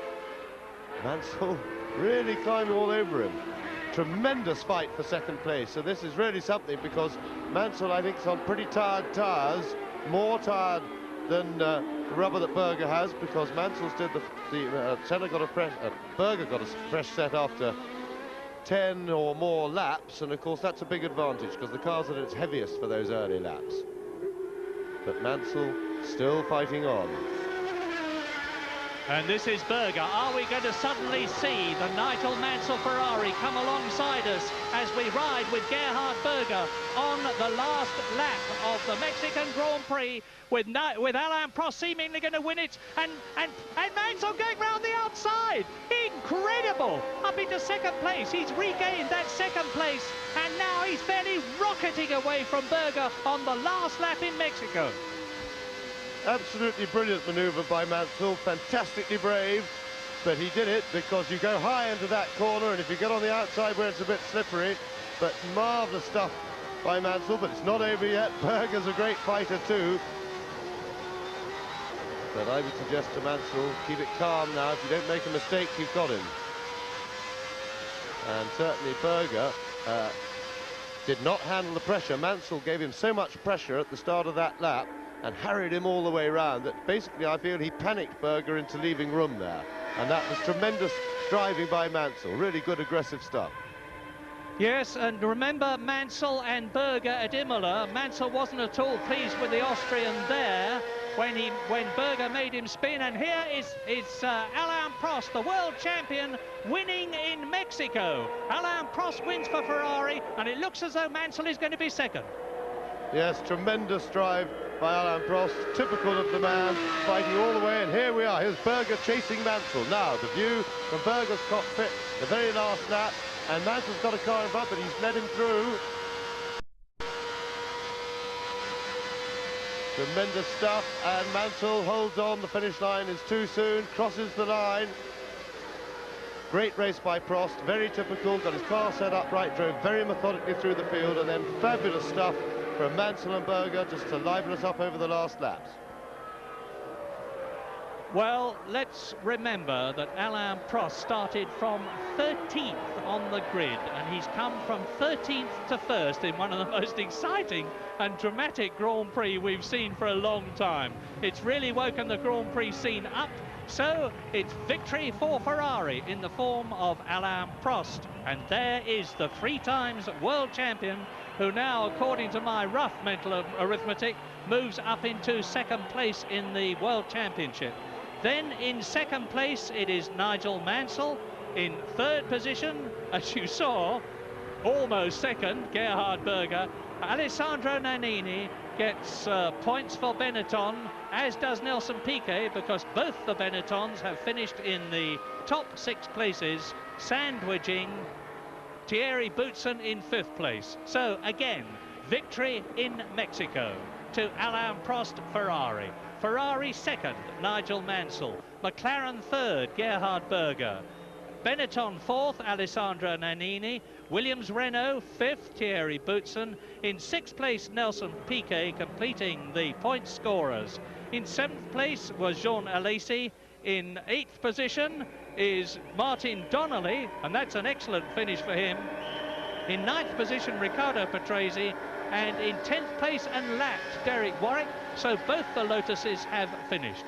Mansell really climbing all over him. Tremendous fight for second place. So this is really something, because Mansell, I think, is on pretty tired tyres, more tired than the rubber that Berger has, because Mansell's did Berger got a fresh set after 10 or more laps, and of course that's a big advantage because the car's at its heaviest for those early laps. But Mansell still fighting on. And this is Berger. Are we going to suddenly see the Nigel Mansell Ferrari come alongside us as we ride with Gerhard Berger on the last lap of the Mexican Grand Prix, with Alain Prost seemingly going to win it, and Mansell going round the outside? Incredible! Up into second place. He's regained that second place, and now he's fairly rocketing away from Berger on the last lap in Mexico. Absolutely brilliant manoeuvre by Mansell, fantastically brave, but he did it because you go high into that corner, and if you get on the outside where it's a bit slippery, but marvellous stuff by Mansell. But it's not over yet. Berger's a great fighter too. But I would suggest to Mansell, keep it calm now. If you don't make a mistake, you've got him. And certainly Berger did not handle the pressure. Mansell gave him so much pressure at the start of that lap and harried him all the way round that basically I feel he panicked Berger into leaving room there. And that was tremendous driving by Mansell. Really good aggressive stuff. Yes, and remember Mansell and Berger at Imola. Mansell wasn't at all pleased with the Austrian there when Berger made him spin, and here is Alain Prost, the world champion, winning in Mexico. Alain Prost wins for Ferrari, and it looks as though Mansell is going to be second. Yes, tremendous drive by Alain Prost, typical of the man, fighting all the way, and here we are. Here's Berger chasing Mansell. Now, the view from Berger's cockpit, the very last lap, and Mansell's got a car in front, but he's led him through. Tremendous stuff, and Mansell holds on. The finish line is too soon, crosses the line. Great race by Prost, very typical, got his car set up right, drove very methodically through the field, and then fabulous stuff from Mansell and Berger just to liven us up over the last laps. Well, let's remember that Alain Prost started from 13th on the grid, and he's come from 13th to 1st in one of the most exciting and dramatic Grand Prix we've seen for a long time. It's really woken the Grand Prix scene up, so it's victory for Ferrari in the form of Alain Prost. And there is the 3 times world champion, who now, according to my rough mental arithmetic, moves up into second place in the World Championship. Then in second place, it is Nigel Mansell. In third position, as you saw, almost second, Gerhard Berger. Alessandro Nannini gets points for Benetton, as does Nelson Piquet, because both the Benettons have finished in the top 6 places, sandwiching Thierry Boutsen in 5th place. So again, victory in Mexico to Alain Prost Ferrari. Ferrari second, Nigel Mansell. McLaren third, Gerhard Berger. Benetton fourth, Alessandro Nannini. Williams Renault fifth, Thierry Boutsen. In sixth place, Nelson Piquet, completing the point scorers. In seventh place was Jean Alesi. In eighth position is Martin Donnelly, and that's an excellent finish for him. In ninth position, Riccardo Patrese. And in 10th place and lapped, Derek Warwick. So both the Lotuses have finished.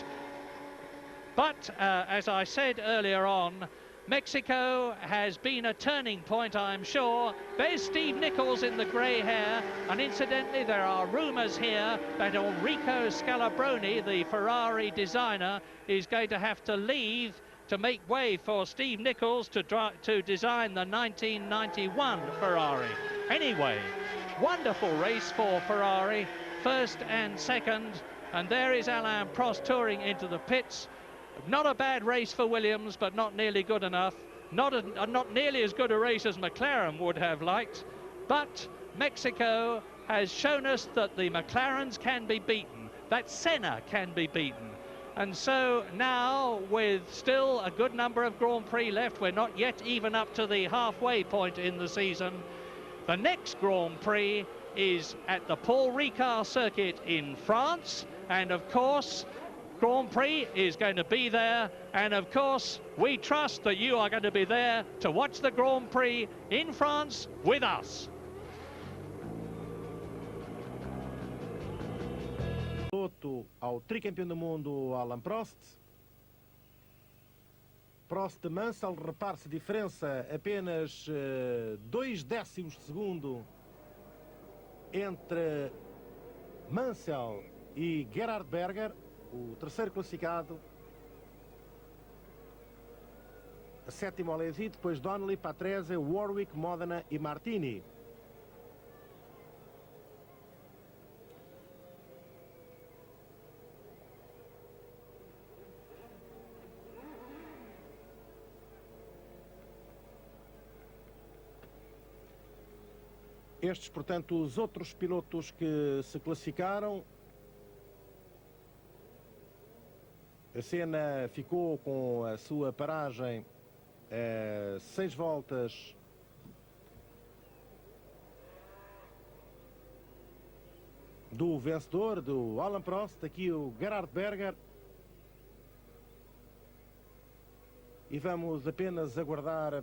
But as I said earlier on, Mexico has been a turning point, I'm sure. There's Steve Nichols in the grey hair, and incidentally there are rumours here that Enrico Scalabroni, the Ferrari designer, is going to have to leave to make way for Steve Nichols to design the 1991 Ferrari. Anyway, wonderful race for Ferrari, first and second, and there is Alain Prost touring into the pits. Not a bad race for Williams, but not nearly good enough. Not nearly as good a race as McLaren would have liked. But Mexico has shown us that the McLarens can be beaten, that Senna can be beaten. And so now, with still a good number of Grand Prix left, we're not yet even up to the halfway point in the season. The next Grand Prix is at the Paul Ricard circuit in France, and of course Grand Prix is going to be there, and of course we trust that you are going to be there to watch the Grand Prix in France with us. Ao tricampeão do mundo Alain Prost. Prost de Mansell, repare-se diferença apenas 2 décimos de segundo entre Mansell e Gerhard Berger, o terceiro classificado. A sétimo Alesi, depois Donnelly, Patrese, Warwick, Modena e Martini. Estes, portanto, os outros pilotos que se classificaram. A Senna ficou com a sua paragem 6 voltas do vencedor, do Alain Prost. Aqui o Gerhard Berger. E vamos apenas aguardar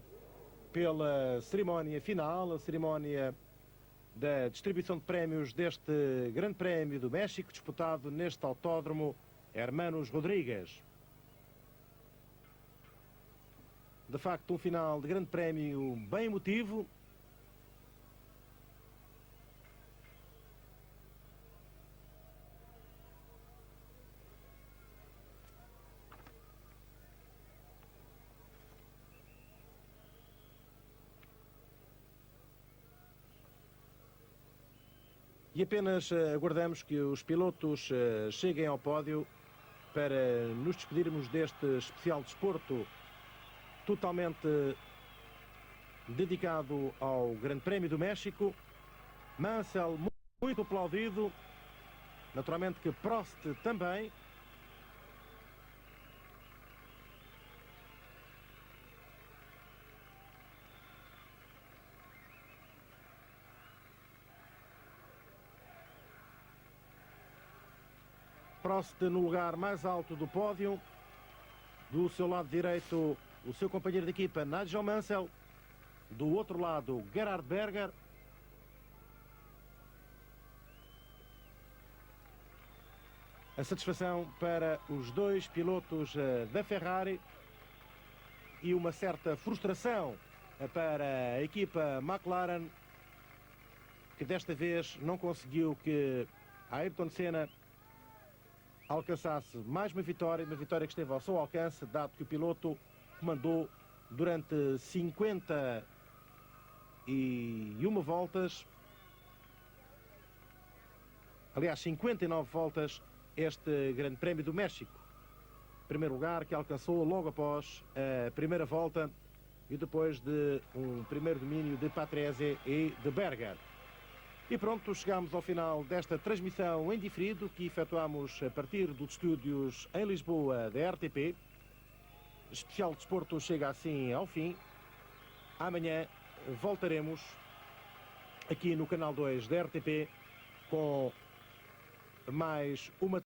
pela cerimónia final, a cerimónia da distribuição de prémios deste Grande Prémio do México, disputado neste autódromo Hermanos Rodríguez. De facto, um final de Grande Prémio bem emotivo. E apenas aguardamos que os pilotos cheguem ao pódio para nos despedirmos deste especial desporto totalmente dedicado ao Grande Prémio do México. Mansell muito aplaudido, naturalmente que Prost também. Prost no lugar mais alto do pódio. Do seu lado direito, o seu companheiro de equipa, Nigel Mansell. Do outro lado, Gerhard Berger. A satisfação para os dois pilotos da Ferrari e uma certa frustração para a equipa McLaren, que desta vez não conseguiu que a Ayrton Senna alcançasse mais uma vitória que esteve ao seu alcance, dado que o piloto comandou durante 51 voltas, aliás 59 voltas, este Grande Prémio do México. Primeiro lugar que alcançou logo após a primeira volta e depois de um primeiro domínio de Patrese e de Berger. E pronto, chegamos ao final desta transmissão em diferido que efetuamos a partir dos estúdios em Lisboa da RTP. especial desporto chega assim ao fim. Amanhã voltaremos aqui no canal 2 da RTP com mais uma